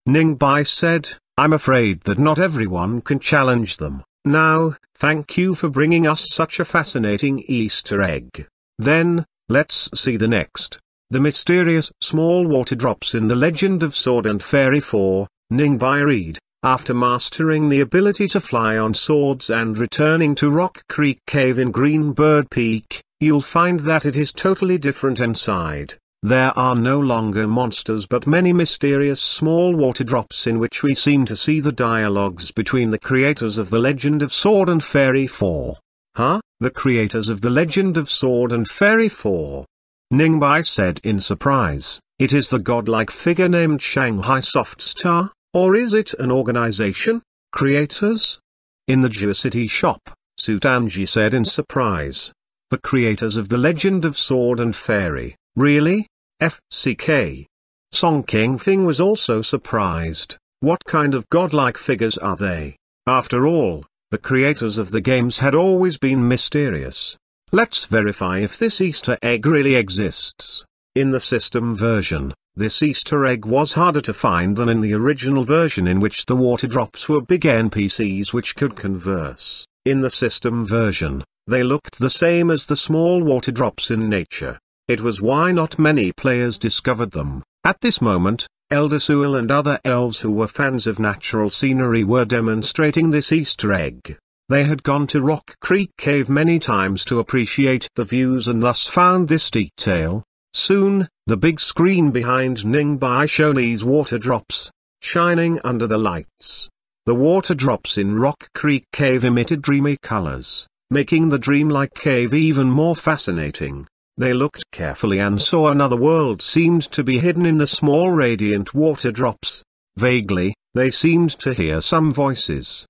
Ningbai said, I'm afraid that not everyone can challenge them. Now, thank you for bringing us such a fascinating Easter egg. Then, let's see the next. The mysterious small water drops in the Legend of Sword and Fairy 4, Ningbai read. After mastering the ability to fly on swords and returning to Rock Creek Cave in Greenbird Peak, you'll find that it is totally different inside. There are no longer monsters but many mysterious small water drops in which we seem to see the dialogues between the creators of the Legend of Sword and Fairy 4. Huh? The creators of the Legend of Sword and Fairy 4? Ningbai said in surprise. It is the godlike figure named Shanghai Soft Star? Or is it an organization? Creators? In the Geocity shop, Sutanji said in surprise. The creators of the Legend of Sword and Fairy, really? FCK. Song Kingfing was also surprised. What kind of godlike figures are they? After all, the creators of the games had always been mysterious. Let's verify if this Easter egg really exists. In the system version, this Easter egg was harder to find than in the original version in which the water drops were big NPCs which could converse. In the system version, they looked the same as the small water drops in nature. It was why not many players discovered them. At this moment, Elder Sewell and other elves who were fans of natural scenery were demonstrating this Easter egg. They had gone to Rock Creek Cave many times to appreciate the views and thus found this detail. Soon, the big screen behind Ningbai showed these water drops, shining under the lights. The water drops in Rock Creek Cave emitted dreamy colors, making the dreamlike cave even more fascinating. They looked carefully and saw another world seemed to be hidden in the small radiant water drops. Vaguely, they seemed to hear some voices.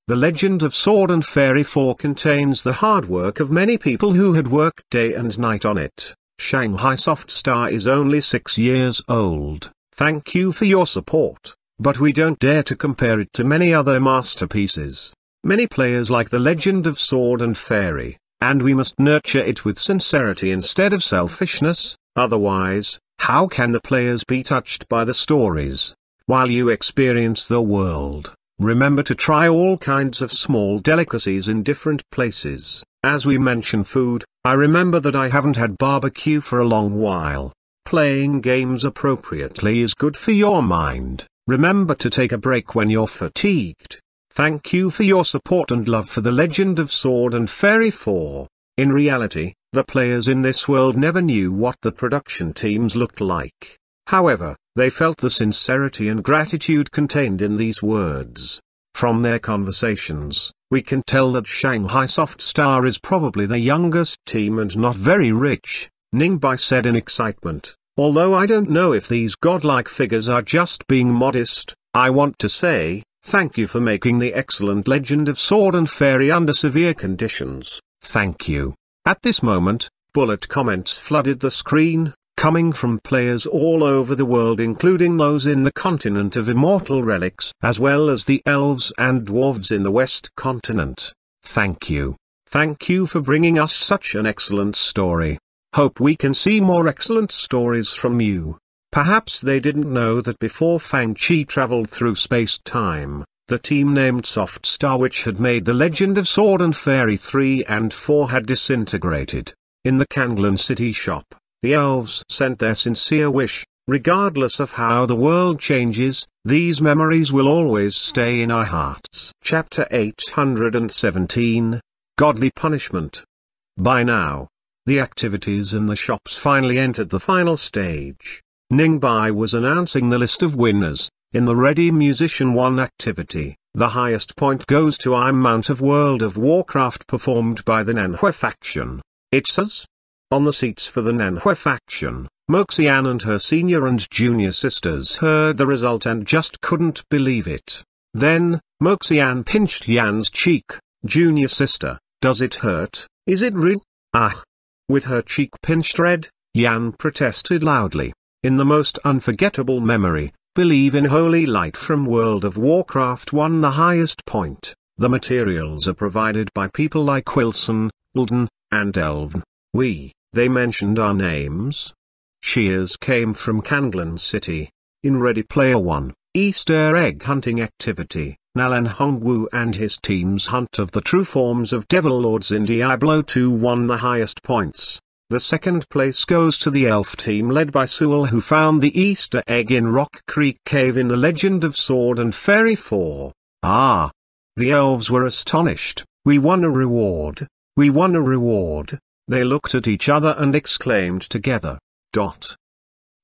The Legend of Sword and Fairy 4 contains the hard work of many people who had worked day and night on it. Shanghai Soft Star is only 6 years old. Thank you for your support, but we don't dare to compare it to many other masterpieces. Many players like the Legend of Sword and Fairy, and we must nurture it with sincerity instead of selfishness, otherwise, how can the players be touched by the stories? While you experience the world, remember to try all kinds of small delicacies in different places. As we mention food, I remember that I haven't had barbecue for a long while. Playing games appropriately is good for your mind. Remember to take a break when you're fatigued. Thank you for your support and love for the Legend of Sword and Fairy 4. In reality, the players in this world never knew what the production teams looked like. However, they felt the sincerity and gratitude contained in these words. From their conversations, we can tell that Shanghai Soft Star is probably the youngest team and not very rich, Ningbai said in excitement. Although I don't know if these godlike figures are just being modest, I want to say, thank you for making the excellent Legend of Sword and Fairy under severe conditions. Thank you. At this moment, bullet comments flooded the screen, coming from players all over the world including those in the continent of immortal relics as well as the elves and dwarves in the west continent. Thank you. Thank you for bringing us such an excellent story. Hope we can see more excellent stories from you. Perhaps they didn't know that before Fang-Chi traveled through space-time, the team named Soft Star which had made the Legend of Sword and Fairy 3 and 4 had disintegrated. In the Kanglan City shop, the elves sent their sincere wish, regardless of how the world changes, these memories will always stay in our hearts. Chapter 817, Godly Punishment. By now, the activities in the shops finally entered the final stage. Ningbai was announcing the list of winners. In the Ready Musician 1 activity, the highest point goes to Amount of World of Warcraft performed by the Nanhue faction. It says, on the seats for the Nanhue faction, Moxian and her senior and junior sisters heard the result and just couldn't believe it. Then, Moxian pinched Yan's cheek. Junior sister, does it hurt? Is it real? Ah. With her cheek pinched red, Yan protested loudly. In the most unforgettable memory, believe in holy light from World of Warcraft 1. The highest point. The materials are provided by people like Wilson, Alden, and Elven. They mentioned our names. Shears came from Kanglan City. In Ready Player 1, Easter egg hunting activity, Nalan Hongwu and his team's hunt of the true forms of Devil Lords in Diablo 2 won the highest points. The second place goes to the elf team led by Sewell, who found the Easter egg in Rock Creek Cave in The Legend of Sword and Fairy 4. Ah! The elves were astonished. We won a reward. We won a reward. They looked at each other and exclaimed together.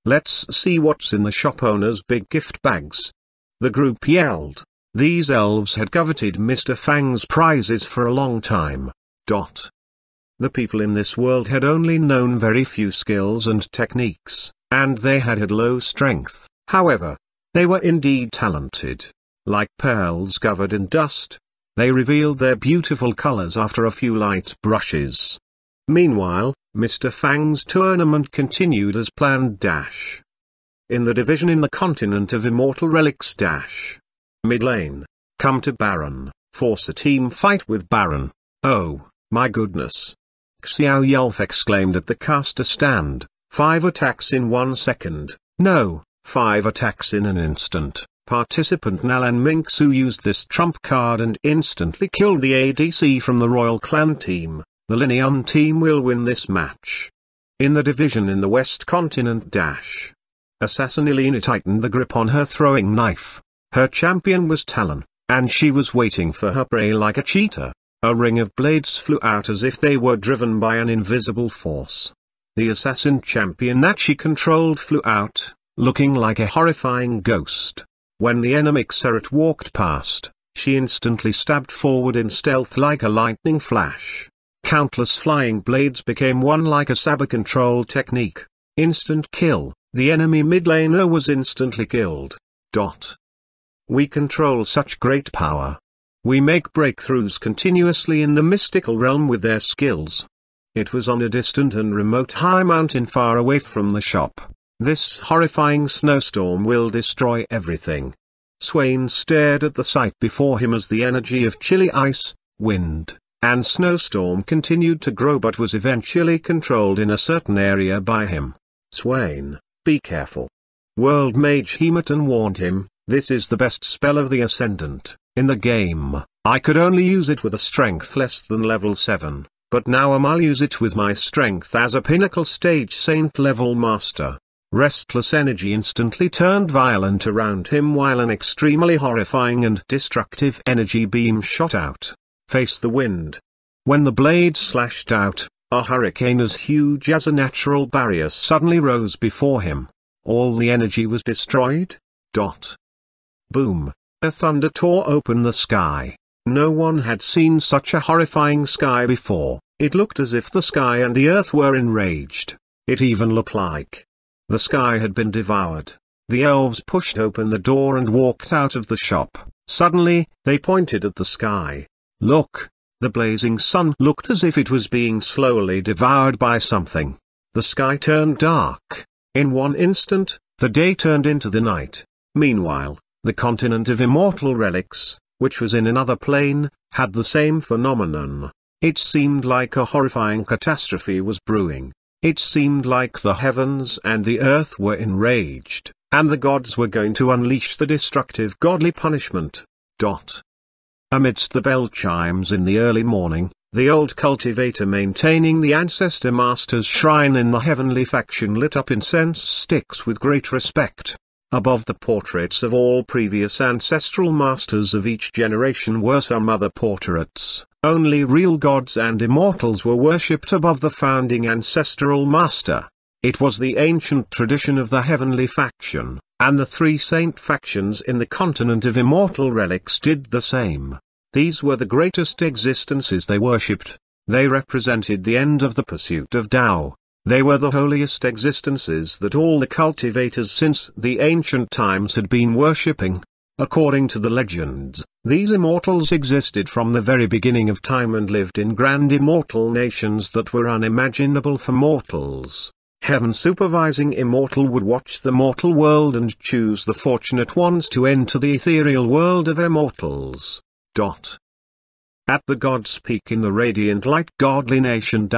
Let's see what's in the shop owner's big gift bags. The group yelled. These elves had coveted Mr. Fang's prizes for a long time. The people in this world had only known very few skills and techniques, and they had low strength. However, they were indeed talented. Like pearls covered in dust, they revealed their beautiful colors after a few light brushes. Meanwhile, Mr. Fang's tournament continued as planned. In the division in the continent of Immortal Relics. Mid lane, come to Baron, force a team fight with Baron. Oh, my goodness. Xiao Yulf exclaimed at the caster stand. 5 attacks in 1 second. No, 5 attacks in an instant. Participant Nalan Mingsu used this trump card and instantly killed the ADC from the Royal Clan team. The Lineon team will win this match. In the division in the West Continent. Assassin Elena tightened the grip on her throwing knife. Her champion was Talon, and she was waiting for her prey like a cheetah. A ring of blades flew out as if they were driven by an invisible force. The assassin champion that she controlled flew out, looking like a horrifying ghost. When the enemy Xerath walked past, she instantly stabbed forward in stealth like a lightning flash. Countless flying blades became one like a saber control technique. Instant kill, the enemy mid laner was instantly killed. We control such great power. We make breakthroughs continuously in the mystical realm with their skills. It was on a distant and remote high mountain far away from the shop. This horrifying snowstorm will destroy everything. Swain stared at the sight before him as the energy of chilly ice, wind, and snowstorm continued to grow but was eventually controlled in a certain area by him. Swain, be careful. World Mage Hematon warned him, this is the best spell of the Ascendant. In the game, I could only use it with a strength less than level 7, but now I'll use it with my strength as a pinnacle stage saint level master. Restless energy instantly turned violent around him while an extremely horrifying and destructive energy beam shot out. Face the wind. When the blade slashed out, a hurricane as huge as a natural barrier suddenly rose before him. All the energy was destroyed. Boom. A thunder tore open the sky. No one had seen such a horrifying sky before. It looked as if the sky and the earth were enraged. It even looked like the sky had been devoured. The elves pushed open the door and walked out of the shop. Suddenly, they pointed at the sky. Look! The blazing sun looked as if it was being slowly devoured by something. The sky turned dark. In one instant, the day turned into the night. Meanwhile, the continent of Immortal Relics, which was in another plane, had the same phenomenon. It seemed like a horrifying catastrophe was brewing. It seemed like the heavens and the earth were enraged, and the gods were going to unleash the destructive godly punishment. Amidst the bell chimes in the early morning, the old cultivator maintaining the Ancestor Master's shrine in the heavenly faction lit up incense sticks with great respect. Above the portraits of all previous ancestral masters of each generation were some other portraits. Only real gods and immortals were worshipped above the founding ancestral master. It was the ancient tradition of the heavenly faction, and the 3 saint factions in the continent of Immortal Relics did the same. These were the greatest existences they worshipped. They represented the end of the pursuit of Tao. They were the holiest existences that all the cultivators since the ancient times had been worshipping. According to the legends, these immortals existed from the very beginning of time and lived in grand immortal nations that were unimaginable for mortals. Heaven supervising immortal would watch the mortal world and choose the fortunate ones to enter the ethereal world of immortals. At the god's peak in the radiant light godly nation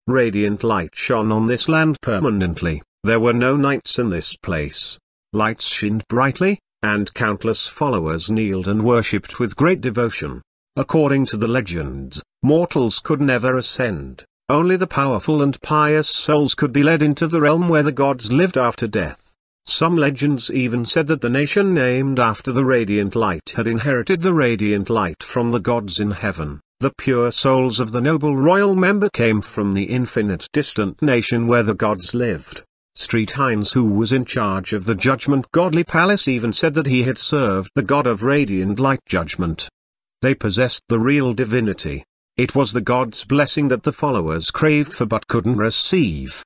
radiant light shone on this land permanently, there were no nights in this place. Lights shined brightly, and countless followers kneeled and worshipped with great devotion. According to the legends, mortals could never ascend, only the powerful and pious souls could be led into the realm where the gods lived after death. Some legends even said that the nation named after the radiant light had inherited the radiant light from the gods in heaven. The pure souls of the noble royal member came from the infinite distant nation where the gods lived. Street Hines, who was in charge of the Judgment Godly Palace, even said that he had served the god of radiant light judgment. They possessed the real divinity. It was the god's blessing that the followers craved for but couldn't receive.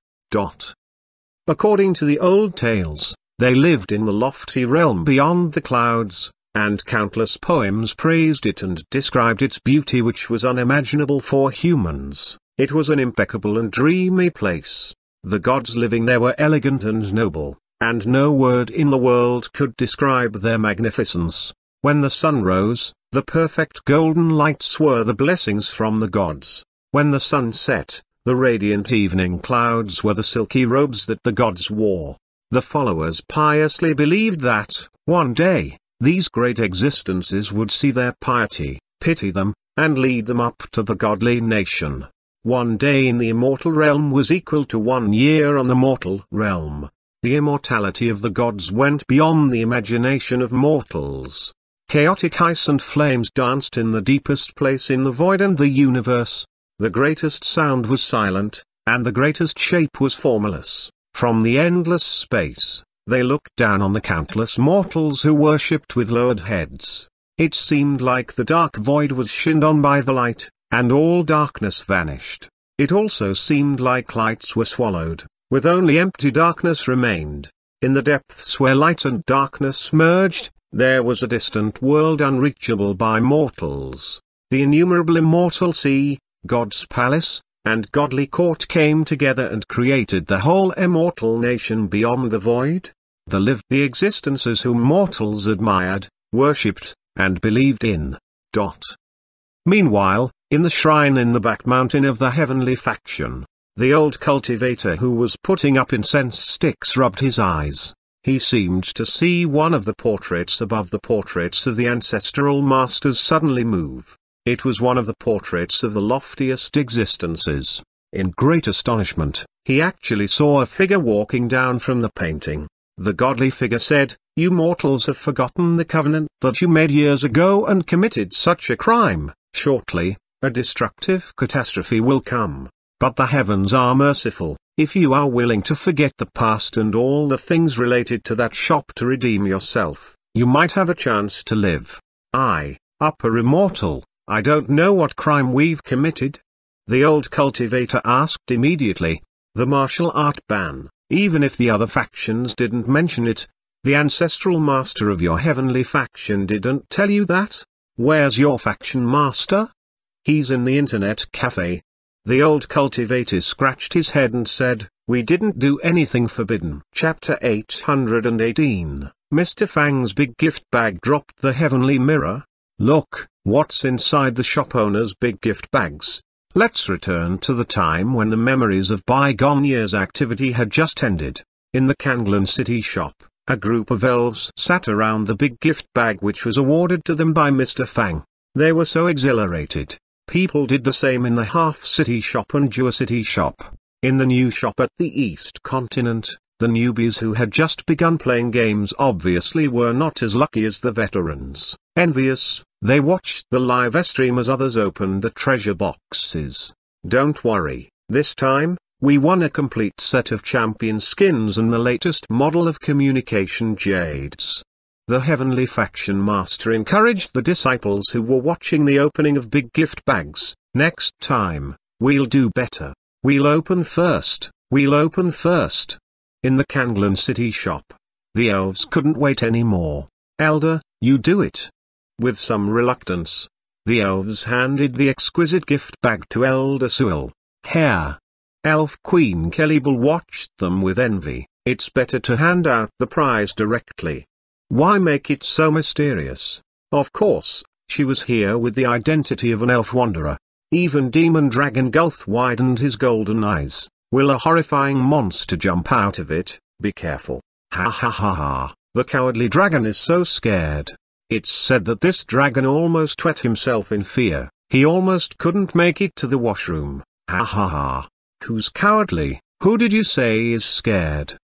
According to the old tales, they lived in the lofty realm beyond the clouds, and countless poems praised it and described its beauty, which was unimaginable for humans. It was an impeccable and dreamy place. The gods living there were elegant and noble, and no word in the world could describe their magnificence. When the sun rose, the perfect golden lights were the blessings from the gods. When the sun set, the radiant evening clouds were the silky robes that the gods wore. The followers piously believed that, one day, these great existences would see their piety, pity them, and lead them up to the godly nation. One day in the immortal realm was equal to 1 year on the mortal realm. The immortality of the gods went beyond the imagination of mortals. Chaotic ice and flames danced in the deepest place in the void and the universe. The greatest sound was silent, and the greatest shape was formless. From the endless space, they looked down on the countless mortals who worshipped with lowered heads. It seemed like the dark void was shined on by the light, and all darkness vanished. It also seemed like lights were swallowed, with only empty darkness remained. In the depths where light and darkness merged, there was a distant world unreachable by mortals. The innumerable immortal sea, God's palace, and godly court came together and created the whole immortal nation beyond the void. There lived the existences whom mortals admired, worshipped, and believed in. Meanwhile, in the shrine in the back mountain of the heavenly faction, the old cultivator who was putting up incense sticks rubbed his eyes. He seemed to see one of the portraits above the portraits of the ancestral masters suddenly move. It was one of the portraits of the loftiest existences. In great astonishment, he actually saw a figure walking down from the painting. The godly figure said, "You mortals have forgotten the covenant that you made years ago and committed such a crime. Shortly, a destructive catastrophe will come. But the heavens are merciful. If you are willing to forget the past and all the things related to that shop to redeem yourself, you might have a chance to live. Upper immortal, I don't know what crime we've committed." The old cultivator asked immediately. "The martial art ban, even if the other factions didn't mention it. The ancestral master of your heavenly faction didn't tell you that? Where's your faction master?" "He's in the internet cafe." The old cultivator scratched his head and said, "We didn't do anything forbidden." Chapter 818 Mr. Fang's big gift bag dropped the heavenly mirror. Look, what's inside the shop owner's big gift bags. Let's return to the time when the memories of bygone years' activity had just ended. In the Kanglan City shop, a group of elves sat around the big gift bag which was awarded to them by Mr. Fang. They were so exhilarated. People did the same in the half-city shop and Jua City shop. In the new shop at the East Continent, the newbies who had just begun playing games obviously were not as lucky as the veterans. Envious, they watched the live stream as others opened the treasure boxes. "Don't worry, this time, we won a complete set of champion skins and the latest model of communication jades." The heavenly faction master encouraged the disciples who were watching the opening of big gift bags. "Next time, we'll do better. We'll open first, we'll open first." In the Kanglan City shop, the elves couldn't wait anymore. Elder, you do it. With some reluctance, the elves handed the exquisite gift bag to Elder Sewell. Here. Elf Queen Kellybell watched them with envy. It's better to hand out the prize directly. Why make it so mysterious? Of course, she was here with the identity of an elf wanderer. Even Demon Dragon Gulf widened his golden eyes. Will a horrifying monster jump out of it? Be careful. Ha ha ha ha. The cowardly dragon is so scared. It's said that this dragon almost wet himself in fear. He almost couldn't make it to the washroom. Ha ha ha. Who's cowardly? Who did you say is scared?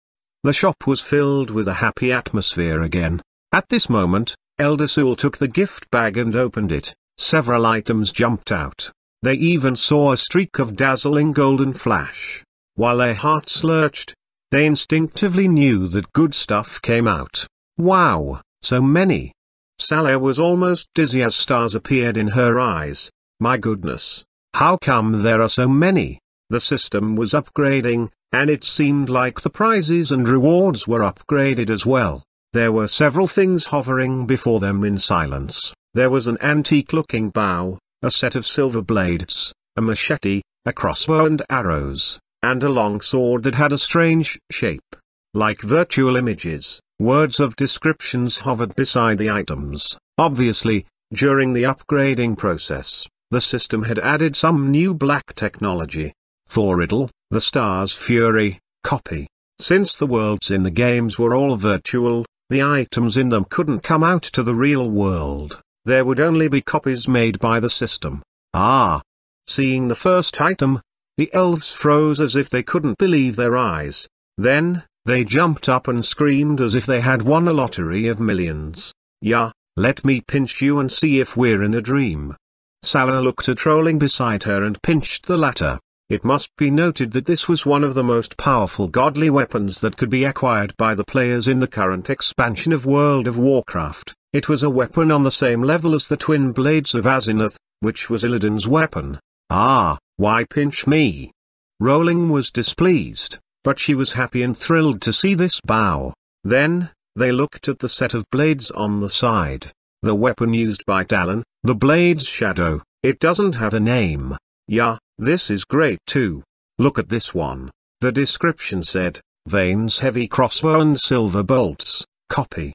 The shop was filled with a happy atmosphere again. At this moment, Elder Sewell took the gift bag and opened it. Several items jumped out. They even saw a streak of dazzling golden flash. While their hearts lurched, they instinctively knew that good stuff came out. Wow, so many. Sally was almost dizzy as stars appeared in her eyes. My goodness, how come there are so many? The system was upgrading, and it seemed like the prizes and rewards were upgraded as well. There were several things hovering before them in silence. There was an antique-looking bow, a set of silver blades, a machete, a crossbow and arrows, and a long sword that had a strange shape. Like virtual images, words of descriptions hovered beside the items. Obviously, during the upgrading process, the system had added some new black technology. Thoriddle, the star's fury, copy. Since the worlds in the games were all virtual, the items in them couldn't come out to the real world. There would only be copies made by the system. Ah! Seeing the first item, the elves froze as if they couldn't believe their eyes. Then, they jumped up and screamed as if they had won a lottery of millions. Yeah, let me pinch you and see if we're in a dream. Sala looked at Trolling beside her and pinched the latter. It must be noted that this was one of the most powerful godly weapons that could be acquired by the players in the current expansion of World of Warcraft. It was a weapon on the same level as the twin blades of Azimuth, which was Illidan's weapon. Ah, why pinch me? Rowling was displeased, but she was happy and thrilled to see this bow. Then, they looked at the set of blades on the side. The weapon used by Talon, the blade's shadow, it doesn't have a name. Yeah, this is great too. Look at this one. The description said, Vane's heavy crossbow and silver bolts, copy.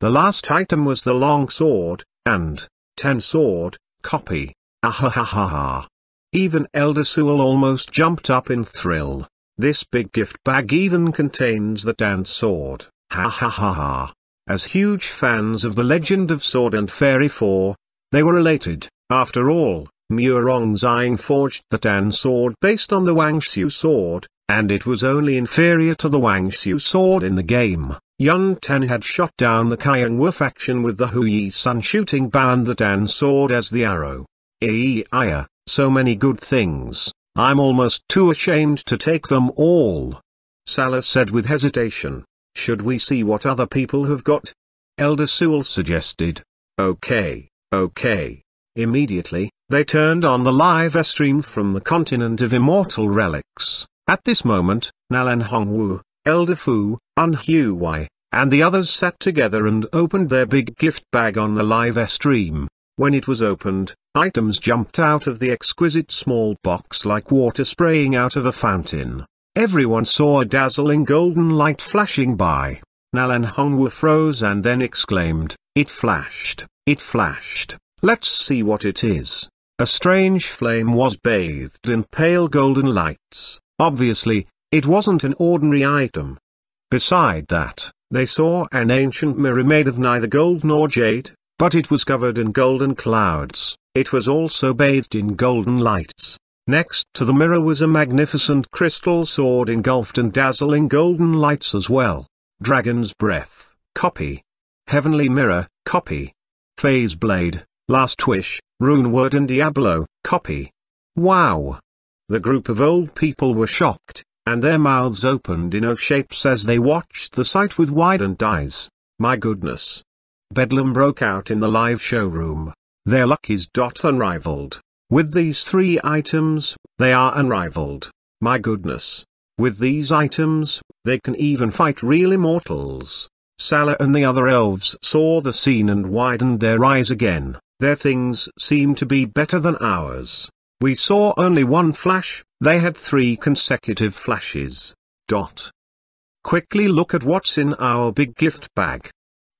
The last item was the long sword, and 10 sword, copy. Ahahaha. Even Elder Sewell almost jumped up in thrill. This big gift bag even contains the dance sword. Ha ha ha ha. As huge fans of the Legend of Sword and Fairy 4, they were elated. After all, Murong Xiang forged the Dan sword based on the Wangshu sword, and it was only inferior to the Wangshu sword in the game. Yun Ten had shot down the Kayangwu faction with the Huyi Sun shooting bow and the Dan sword as the arrow. Iya, so many good things, I'm almost too ashamed to take them all. Salah said with hesitation. Should we see what other people have got? Elder Sewell suggested. Okay. Immediately, they turned on the live stream from the continent of immortal relics. At this moment, Nalan Hongwu, Elder Fu, Unhui, and the others sat together and opened their big gift bag on the live stream. When it was opened, items jumped out of the exquisite small box like water spraying out of a fountain. Everyone saw a dazzling golden light flashing by. Nalan Hongwu froze and then exclaimed, It flashed. Let's see what it is. A strange flame was bathed in pale golden lights. Obviously, it wasn't an ordinary item. Beside that, they saw an ancient mirror made of neither gold nor jade, but it was covered in golden clouds. It was also bathed in golden lights. Next to the mirror was a magnificent crystal sword engulfed in dazzling golden lights as well. Dragon's Breath, copy. Heavenly Mirror, copy. Phase Blade, Last Wish, Rune Word and Diablo, copy. Wow! The group of old people were shocked, and their mouths opened in O shapes as they watched the sight with widened eyes. My goodness! Bedlam broke out in the live showroom. Their luck is unrivaled. With these 3 items, they are unrivaled. My goodness! With these items, they can even fight real immortals. Salah and the other elves saw the scene and widened their eyes again. Their things seem to be better than ours. We saw only one flash, they had 3 consecutive flashes. Quickly look at what's in our big gift bag.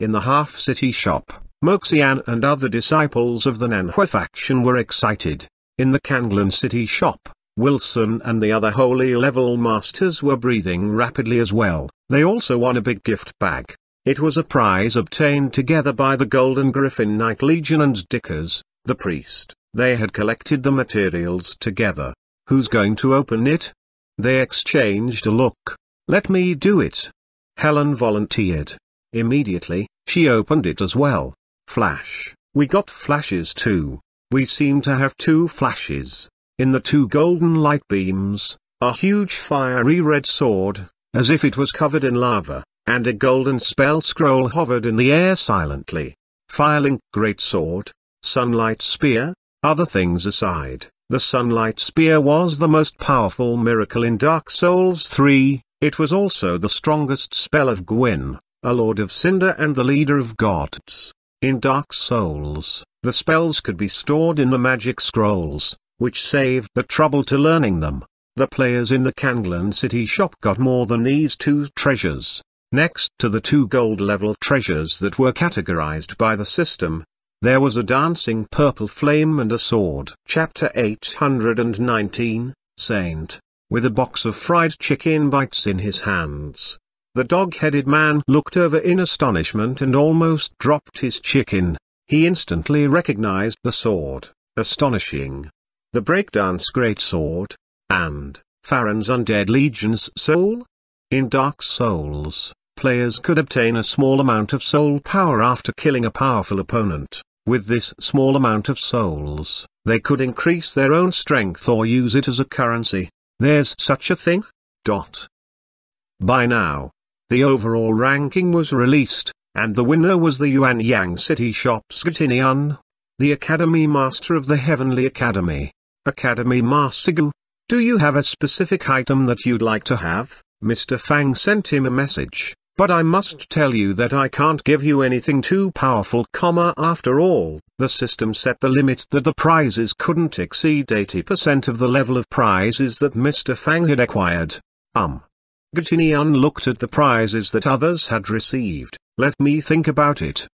In the half-city shop, Xuanhuan and other disciples of the Nanhua faction were excited. In the Kanglan city shop, Wilson and the other holy level masters were breathing rapidly as well. They also won a big gift bag. It was a prize obtained together by the Golden Griffin Knight Legion and Dickers, the priest. They had collected the materials together. Who's going to open it? They exchanged a look. Let me do it. Helen volunteered. Immediately, she opened it as well. Flash. We got flashes too. We seem to have 2 flashes. In the 2 golden light beams, a huge fiery red sword, as if it was covered in lava, and a golden spell scroll hovered in the air silently. Firelink great sword, sunlight spear. Other things aside, the sunlight spear was the most powerful miracle in Dark Souls 3, it was also the strongest spell of Gwyn, a lord of Cinder and the leader of gods. In Dark Souls, the spells could be stored in the magic scrolls, which saved the trouble to learning them. The players in the Kanglan city shop got more than these 2 treasures. Next to the 2 gold-level treasures that were categorized by the system, there was a dancing purple flame and a sword. Chapter 819, Saint, with a box of fried chicken bites in his hands. The dog-headed man looked over in astonishment and almost dropped his chicken. He instantly recognized the sword. Astonishing. The breakdance greatsword, and Farron's Undead Legion's soul? In Dark Souls, players could obtain a small amount of soul power after killing a powerful opponent. With this small amount of souls, they could increase their own strength or use it as a currency. There's such a thing? By now, the overall ranking was released, and the winner was the Xuanhuan City Shop's Xuanhuan, the Academy Master of the Heavenly Academy. Academy Master Gu, do you have a specific item that you'd like to have? Mr. Fang sent him a message, but I must tell you that I can't give you anything too powerful, after all, the system set the limit that the prizes couldn't exceed 80% of the level of prizes that Mr. Fang had acquired. Xuanhuan looked at the prizes that others had received. Let me think about it.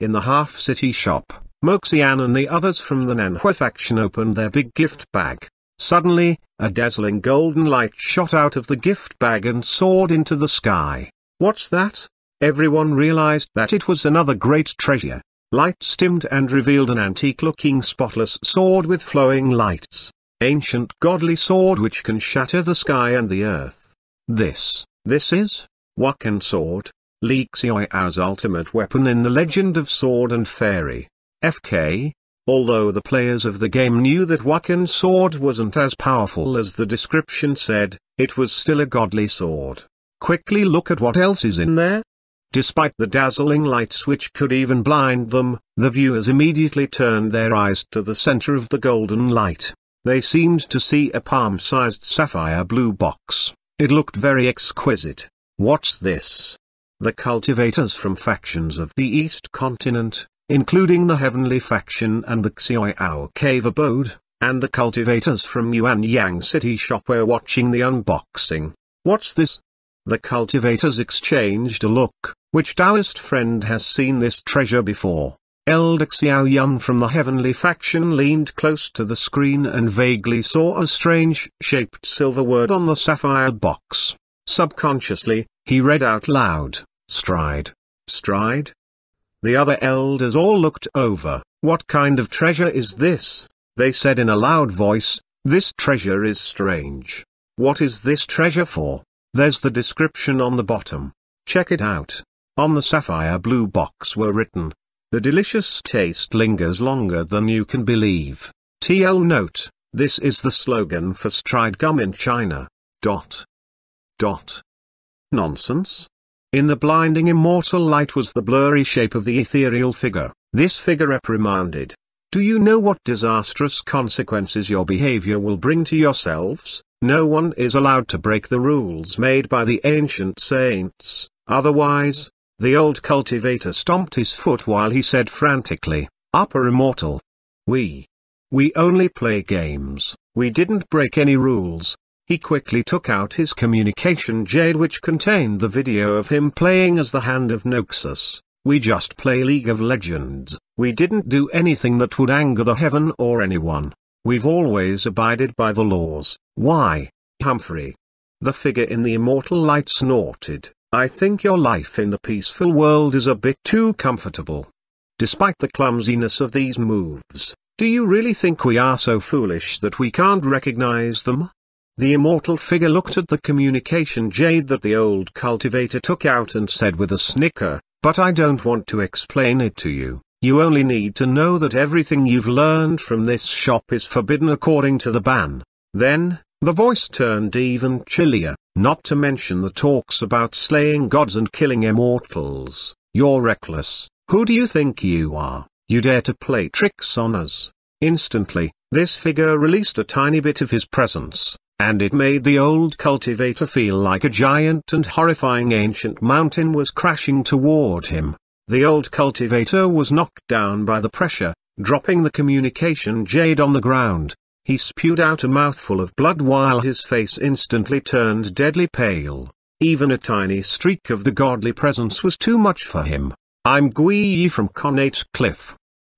In the half-city shop, Xuanhuan and the others from the Nanhua faction opened their big gift bag. Suddenly, a dazzling golden light shot out of the gift bag and soared into the sky. What's that? Everyone realized that it was another great treasure. Light stimmed and revealed an antique-looking spotless sword with flowing lights. Ancient godly sword which can shatter the sky and the earth. This is Wakan sword, Li Xiao's ultimate weapon in the Legend of Sword and Fairy. FK. Although the players of the game knew that Wakan sword wasn't as powerful as the description said, it was still a godly sword. Quickly look at what else is in there. Despite the dazzling lights which could even blind them, the viewers immediately turned their eyes to the center of the golden light. They seemed to see a palm-sized sapphire blue box. It looked very exquisite. What's this? The cultivators from factions of the East Continent, including the Heavenly Faction and the Xuanhuan Cave Abode, and the cultivators from Xuanhuan City Shop were watching the unboxing. What's this? The cultivators exchanged a look. Which Taoist friend has seen this treasure before? Elder Xuanhuan from the Heavenly Faction leaned close to the screen and vaguely saw a strange-shaped silver word on the sapphire box. Subconsciously, he read out loud, Stride. Stride? The other elders all looked over. What kind of treasure is this? They said in a loud voice, this treasure is strange. What is this treasure for? There's the description on the bottom. Check it out. On the sapphire blue box were written, the delicious taste lingers longer than you can believe. TL note, this is the slogan for Stride Gum in China. Nonsense? In the blinding immortal light was the blurry shape of the ethereal figure. This figure reprimanded. Do you know what disastrous consequences your behavior will bring to yourselves? No one is allowed to break the rules made by the ancient saints. Otherwise, the old cultivator stomped his foot while he said frantically, "Upper Immortal. We only play games, we didn't break any rules." He quickly took out his communication jade which contained the video of him playing as the Hand of Noxus. "We just play League of Legends, we didn't do anything that would anger the heaven or anyone. We've always abided by the laws." "Why, Humphrey?" The figure in the immortal light snorted. "I think your life in the peaceful world is a bit too comfortable. Despite the clumsiness of these moves, do you really think we are so foolish that we can't recognize them?" The immortal figure looked at the communication jade that the old cultivator took out and said with a snicker, "But I don't want to explain it to you. You only need to know that everything you've learned from this shop is forbidden according to the ban." Then, the voice turned even chillier, "Not to mention the talks about slaying gods and killing immortals. You're reckless. Who do you think you are? You dare to play tricks on us?" Instantly, this figure released a tiny bit of his presence, and it made the old cultivator feel like a giant and horrifying ancient mountain was crashing toward him. The old cultivator was knocked down by the pressure, dropping the communication jade on the ground. He spewed out a mouthful of blood while his face instantly turned deadly pale. Even a tiny streak of the godly presence was too much for him. "I'm Gui from Connate Cliff."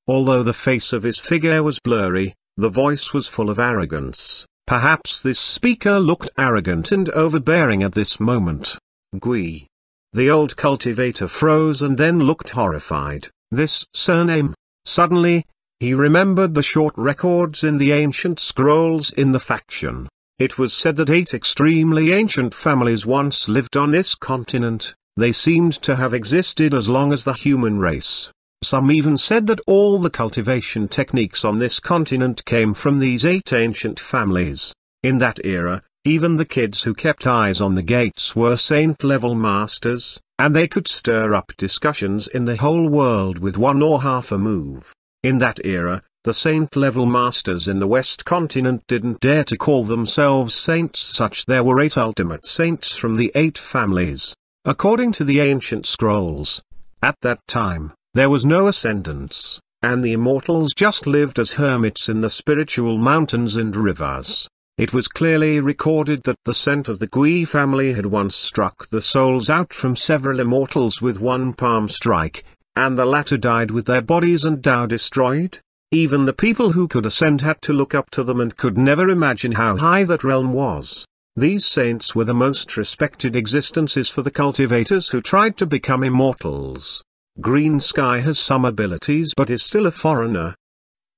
Although the face of his figure was blurry, the voice was full of arrogance. Perhaps this speaker looked arrogant and overbearing at this moment. "Gui." The old cultivator froze and then looked horrified. This surname? Suddenly, he remembered the short records in the ancient scrolls in the faction. It was said that 8 extremely ancient families once lived on this continent. They seemed to have existed as long as the human race. Some even said that all the cultivation techniques on this continent came from these 8 ancient families. In that era, even the kids who kept eyes on the gates were saint-level masters, and they could stir up discussions in the whole world with one or half a move. In that era, the saint-level masters in the West continent didn't dare to call themselves saints, such there were 8 ultimate saints from the 8 families. According to the ancient scrolls, at that time, there was no ascendance, and the immortals just lived as hermits in the spiritual mountains and rivers. It was clearly recorded that the scent of the Gui family had once struck the souls out from several immortals with one palm strike, and the latter died with their bodies and Tao destroyed. Even the people who could ascend had to look up to them and could never imagine how high that realm was. These saints were the most respected existences for the cultivators who tried to become immortals. Green Sky has some abilities but is still a foreigner.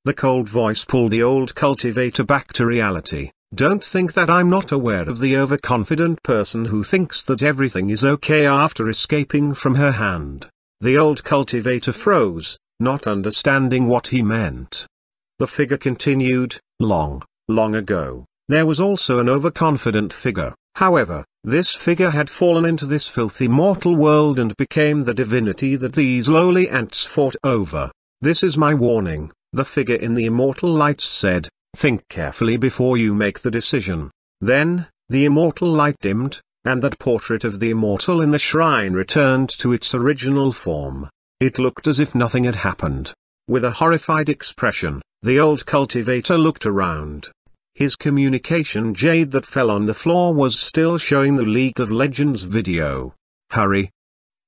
The cold voice pulled the old cultivator back to reality. "Don't think that I'm not aware of the overconfident person who thinks that everything is okay after escaping from her hand." The old cultivator froze, not understanding what he meant. The figure continued, long ago, there was also an overconfident figure. However, this figure had fallen into this filthy mortal world and became the divinity that these lowly ants fought over. "This is my warning," the figure in the immortal lights said. "Think carefully before you make the decision." Then, the immortal light dimmed, and that portrait of the immortal in the shrine returned to its original form. It looked as if nothing had happened. With a horrified expression, the old cultivator looked around. His communication jade that fell on the floor was still showing the League of Legends video. "Hurry!"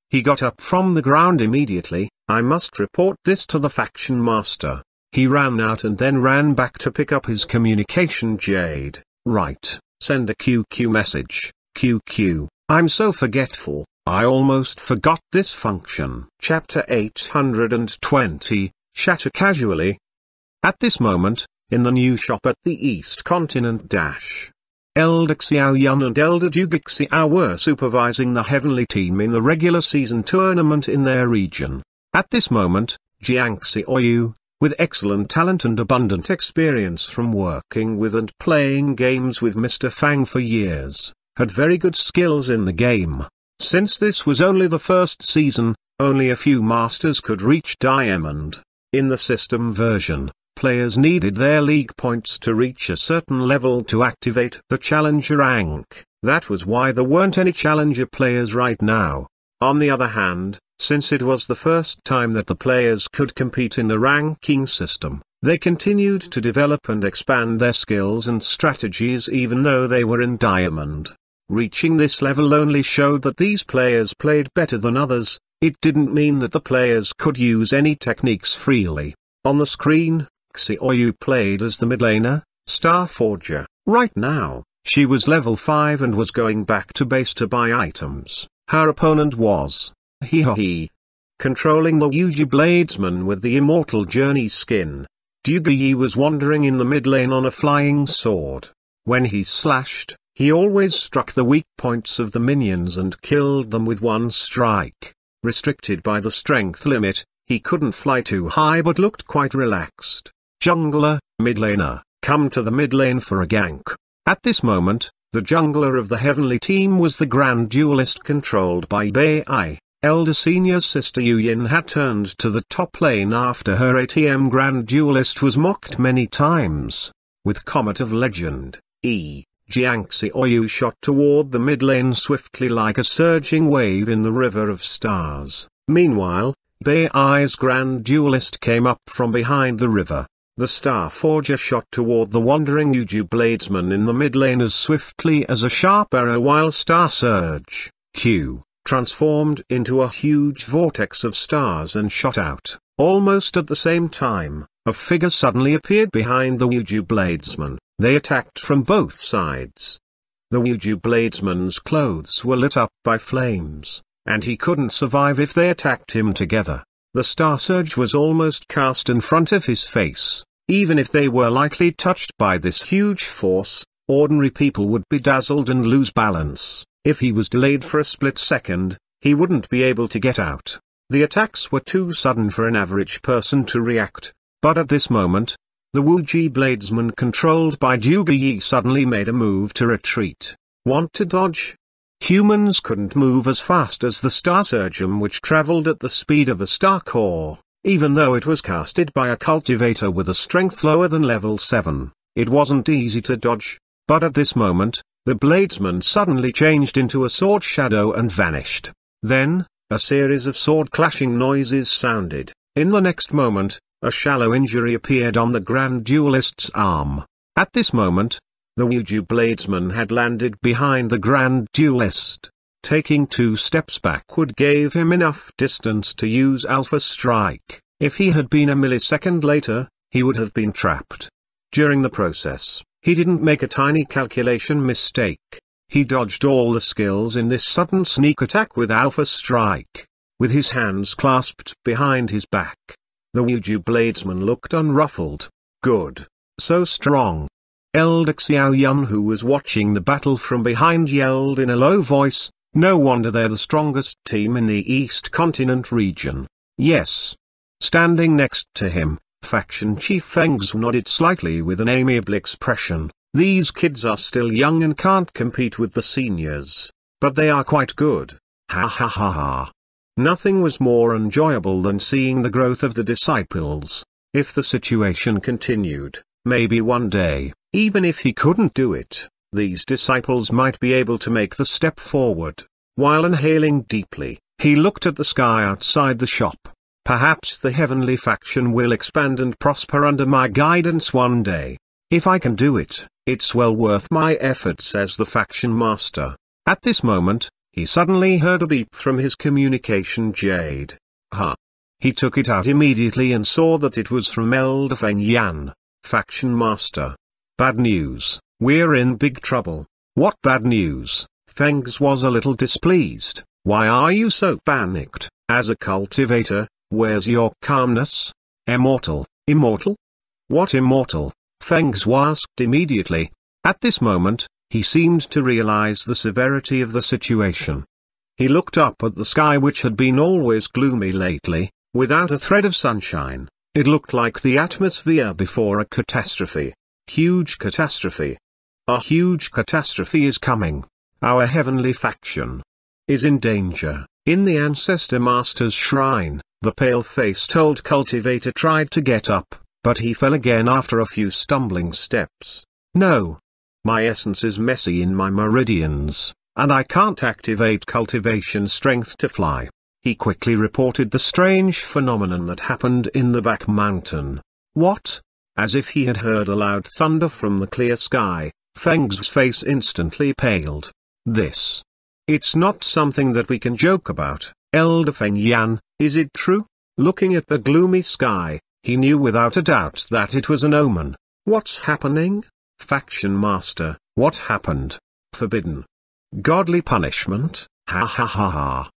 He got up from the ground immediately. "I must report this to the faction master." He ran out and then ran back to pick up his communication jade. "Right, send a QQ message. QQ, I'm so forgetful, I almost forgot this function." Chapter 820, Shatter Casually. At this moment, in the new shop at the East Continent Elder Xuanhuan and Elder Xiao were supervising the heavenly team in the regular season tournament in their region. At this moment, Xiao, with excellent talent and abundant experience from working with and playing games with Mr. Fang for years, had very good skills in the game. Since this was only the first season, only a few masters could reach Diamond. In the system version, players needed their league points to reach a certain level to activate the challenger rank. That was why there weren't any challenger players right now. On the other hand, since it was the first time that the players could compete in the ranking system, they continued to develop and expand their skills and strategies even though they were in Diamond. Reaching this level only showed that these players played better than others. It didn't mean that the players could use any techniques freely. On the screen, Xuanhuan played as the mid laner, Starforger. Right now, she was level 5 and was going back to base to buy items. Her opponent was he controlling the Yuji Bladesman with the Immortal Journey skin. Yi was wandering in the mid lane on a flying sword. When he slashed, he always struck the weak points of the minions and killed them with one strike. Restricted by the strength limit, he couldn't fly too high but looked quite relaxed. Jungler, mid laner, come to the mid lane for a gank. At this moment, the jungler of the heavenly team was the Grand Duelist controlled by Bai. Elder Senior's sister Yuyin had turned to the top lane after her ATM Grand Duelist was mocked many times. With Comet of Legend, Xuanhuan shot toward the mid lane swiftly like a surging wave in the river of stars. Meanwhile, Bai's Grand Duelist came up from behind the river. The Starforger shot toward the wandering Yuji Bladesman in the mid lane as swiftly as a sharp arrow while Star Surge, Q, transformed into a huge vortex of stars and shot out. Almost at the same time, a figure suddenly appeared behind the Yuji Bladesman. They attacked from both sides. The Yuji Bladesman's clothes were lit up by flames, and he couldn't survive if they attacked him together. The Star Surge was almost cast in front of his face. Even if they were lightly touched by this huge force, ordinary people would be dazzled and lose balance. If he was delayed for a split second, he wouldn't be able to get out. The attacks were too sudden for an average person to react, but at this moment, the Yuji Bladesman controlled by Yi suddenly made a move to retreat. Want to dodge? Humans couldn't move as fast as the Star Surgeon, which traveled at the speed of a star core. Even though it was casted by a cultivator with a strength lower than level 7, it wasn't easy to dodge. But at this moment, the Bladesman suddenly changed into a sword shadow and vanished. Then, a series of sword clashing noises sounded. In the next moment, a shallow injury appeared on the Grand Duelist's arm. At this moment, the Yuji Bladesman had landed behind the Grand Duelist. Taking 2 steps backward gave him enough distance to use Alpha Strike. If he had been a millisecond later, he would have been trapped. During the process, he didn't make a tiny calculation mistake. He dodged all the skills in this sudden sneak attack with Alpha Strike. With his hands clasped behind his back, the Yuji Bladesman looked unruffled. Good. So strong. Elder Xuanhuan, who was watching the battle from behind, yelled in a low voice, "No wonder they're the strongest team in the East Continent region." Yes. Standing next to him, Faction Chief Fengs nodded slightly with an amiable expression. These kids are still young and can't compete with the seniors. But they are quite good. Ha ha ha ha. Nothing was more enjoyable than seeing the growth of the disciples. If the situation continued, maybe one day, even if he couldn't do it, these disciples might be able to make the step forward. While inhaling deeply, he looked at the sky outside the shop. Perhaps the heavenly faction will expand and prosper under my guidance one day. If I can do it, it's well worth my effort, says the faction master. At this moment, he suddenly heard a beep from his communication jade. He took it out immediately and saw that it was from Elder Feng Yan, faction master. Bad news, we're in big trouble. What bad news? Fengs was a little displeased. Why are you so panicked? As a cultivator, where's your calmness? Immortal. What immortal? Fengs asked immediately. At this moment, he seemed to realize the severity of the situation. He looked up at the sky, which had been always gloomy lately, without a thread of sunshine. It looked like the atmosphere before a catastrophe. Huge catastrophe. A huge catastrophe is coming. Our heavenly faction is in danger. In the Ancestor Master's shrine, the pale-faced old cultivator tried to get up, but he fell again after a few stumbling steps. No. My essence is messy in my meridians. and I can't activate cultivation strength to fly." He quickly reported the strange phenomenon that happened in the back mountain. "What?" As if he had heard a loud thunder from the clear sky, Feng's face instantly paled. "This. It's not something that we can joke about, Elder Feng Yan, is it true?" Looking at the gloomy sky, he knew without a doubt that it was an omen. "What's happening? Faction Master, what happened? Forbidden. Godly punishment, ha ha ha ha."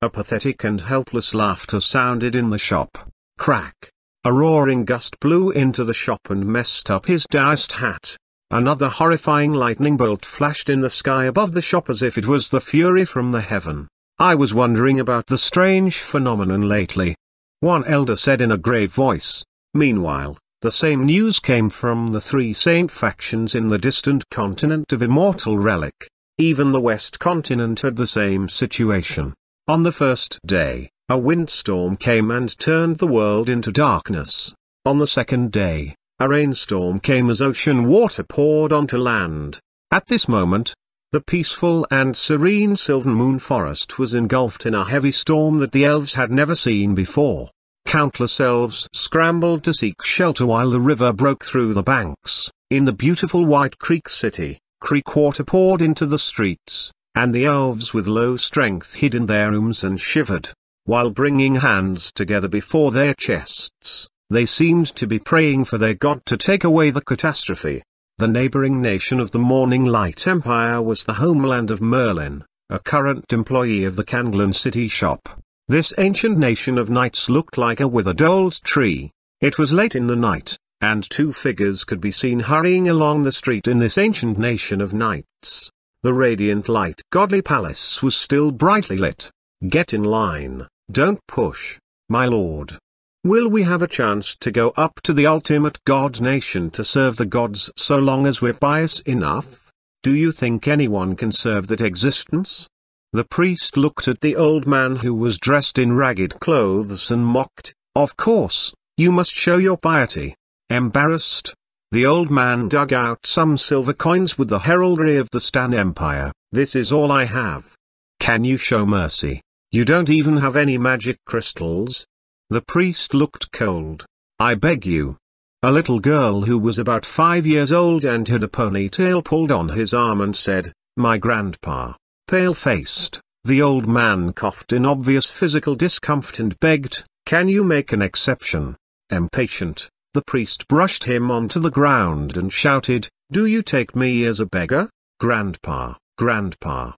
A pathetic and helpless laughter sounded in the shop. Crack. A roaring gust blew into the shop and messed up his diced hat. Another horrifying lightning bolt flashed in the sky above the shop as if it was the fury from the heaven. "I was wondering about the strange phenomenon lately," one elder said in a grave voice. Meanwhile, the same news came from the three saint factions in the distant continent of Immortal Relic. Even the West continent had the same situation. On the first day, a windstorm came and turned the world into darkness. On the second day, a rainstorm came as ocean water poured onto land. At this moment, the peaceful and serene Sylvan Moon Forest was engulfed in a heavy storm that the elves had never seen before. Countless elves scrambled to seek shelter while the river broke through the banks. In the beautiful White Creek city, creek water poured into the streets, and the elves with low strength hid in their rooms and shivered. While bringing hands together before their chests, they seemed to be praying for their god to take away the catastrophe. The neighboring nation of the Morning Light Empire was the homeland of Merlin, a current employee of the Kanglan City shop. This ancient nation of knights looked like a withered old tree. It was late in the night, and two figures could be seen hurrying along the street in this ancient nation of knights. The radiant light godly palace was still brightly lit. "Get in line, don't push, my lord. Will we have a chance to go up to the ultimate god nation to serve the gods so long as we're pious enough? Do you think anyone can serve that existence?" The priest looked at the old man who was dressed in ragged clothes and mocked, "Of course, you must show your piety." Embarrassed, the old man dug out some silver coins with the heraldry of the Stan Empire. "This is all I have. Can you show mercy? You don't even have any magic crystals." The priest looked cold. "I beg you." A little girl who was about 5 years old and had a ponytail pulled on his arm and said, "My grandpa." Pale-faced, the old man coughed in obvious physical discomfort and begged, "Can you make an exception?" Impatient, the priest brushed him onto the ground and shouted, "Do you take me as a beggar, grandpa, grandpa?"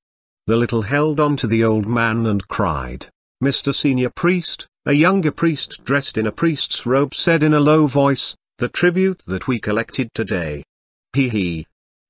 The little held on to the old man and cried. "Mr. Senior Priest," a younger priest dressed in a priest's robe said in a low voice, "the tribute that we collected today,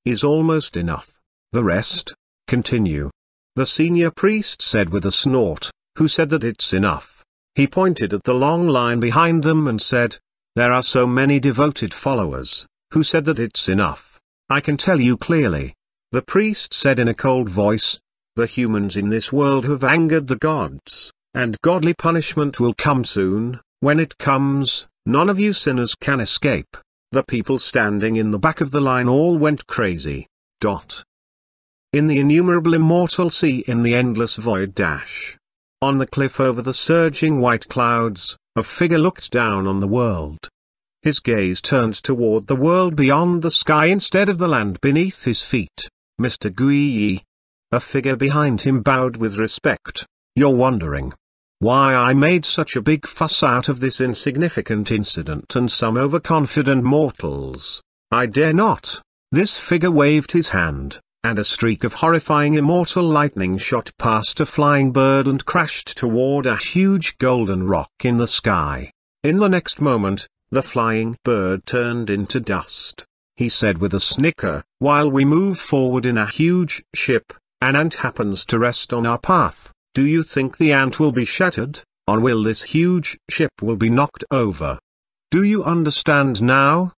is almost enough. The rest, continue." The senior priest said with a snort, "Who said that it's enough?" He pointed at the long line behind them and said, "There are so many devoted followers. Who said that it's enough? I can tell you clearly." The priest said in a cold voice, "The humans in this world have angered the gods, and godly punishment will come soon. When it comes, none of you sinners can escape." The people standing in the back of the line all went crazy. In the innumerable immortal sea in the endless void dash. On the cliff over the surging white clouds, a figure looked down on the world. His gaze turned toward the world beyond the sky instead of the land beneath his feet. "Mr. Gui." A figure behind him bowed with respect. "You're wondering why I made such a big fuss out of this insignificant incident and some overconfident mortals. I dare not." This figure waved his hand, and a streak of horrifying immortal lightning shot past a flying bird and crashed toward a huge golden rock in the sky. In the next moment, the flying bird turned into dust. He said with a snicker, "While we move forward in a huge ship, an ant happens to rest on our path. Do you think the ant will be shattered, or will this huge ship will be knocked over? Do you understand now,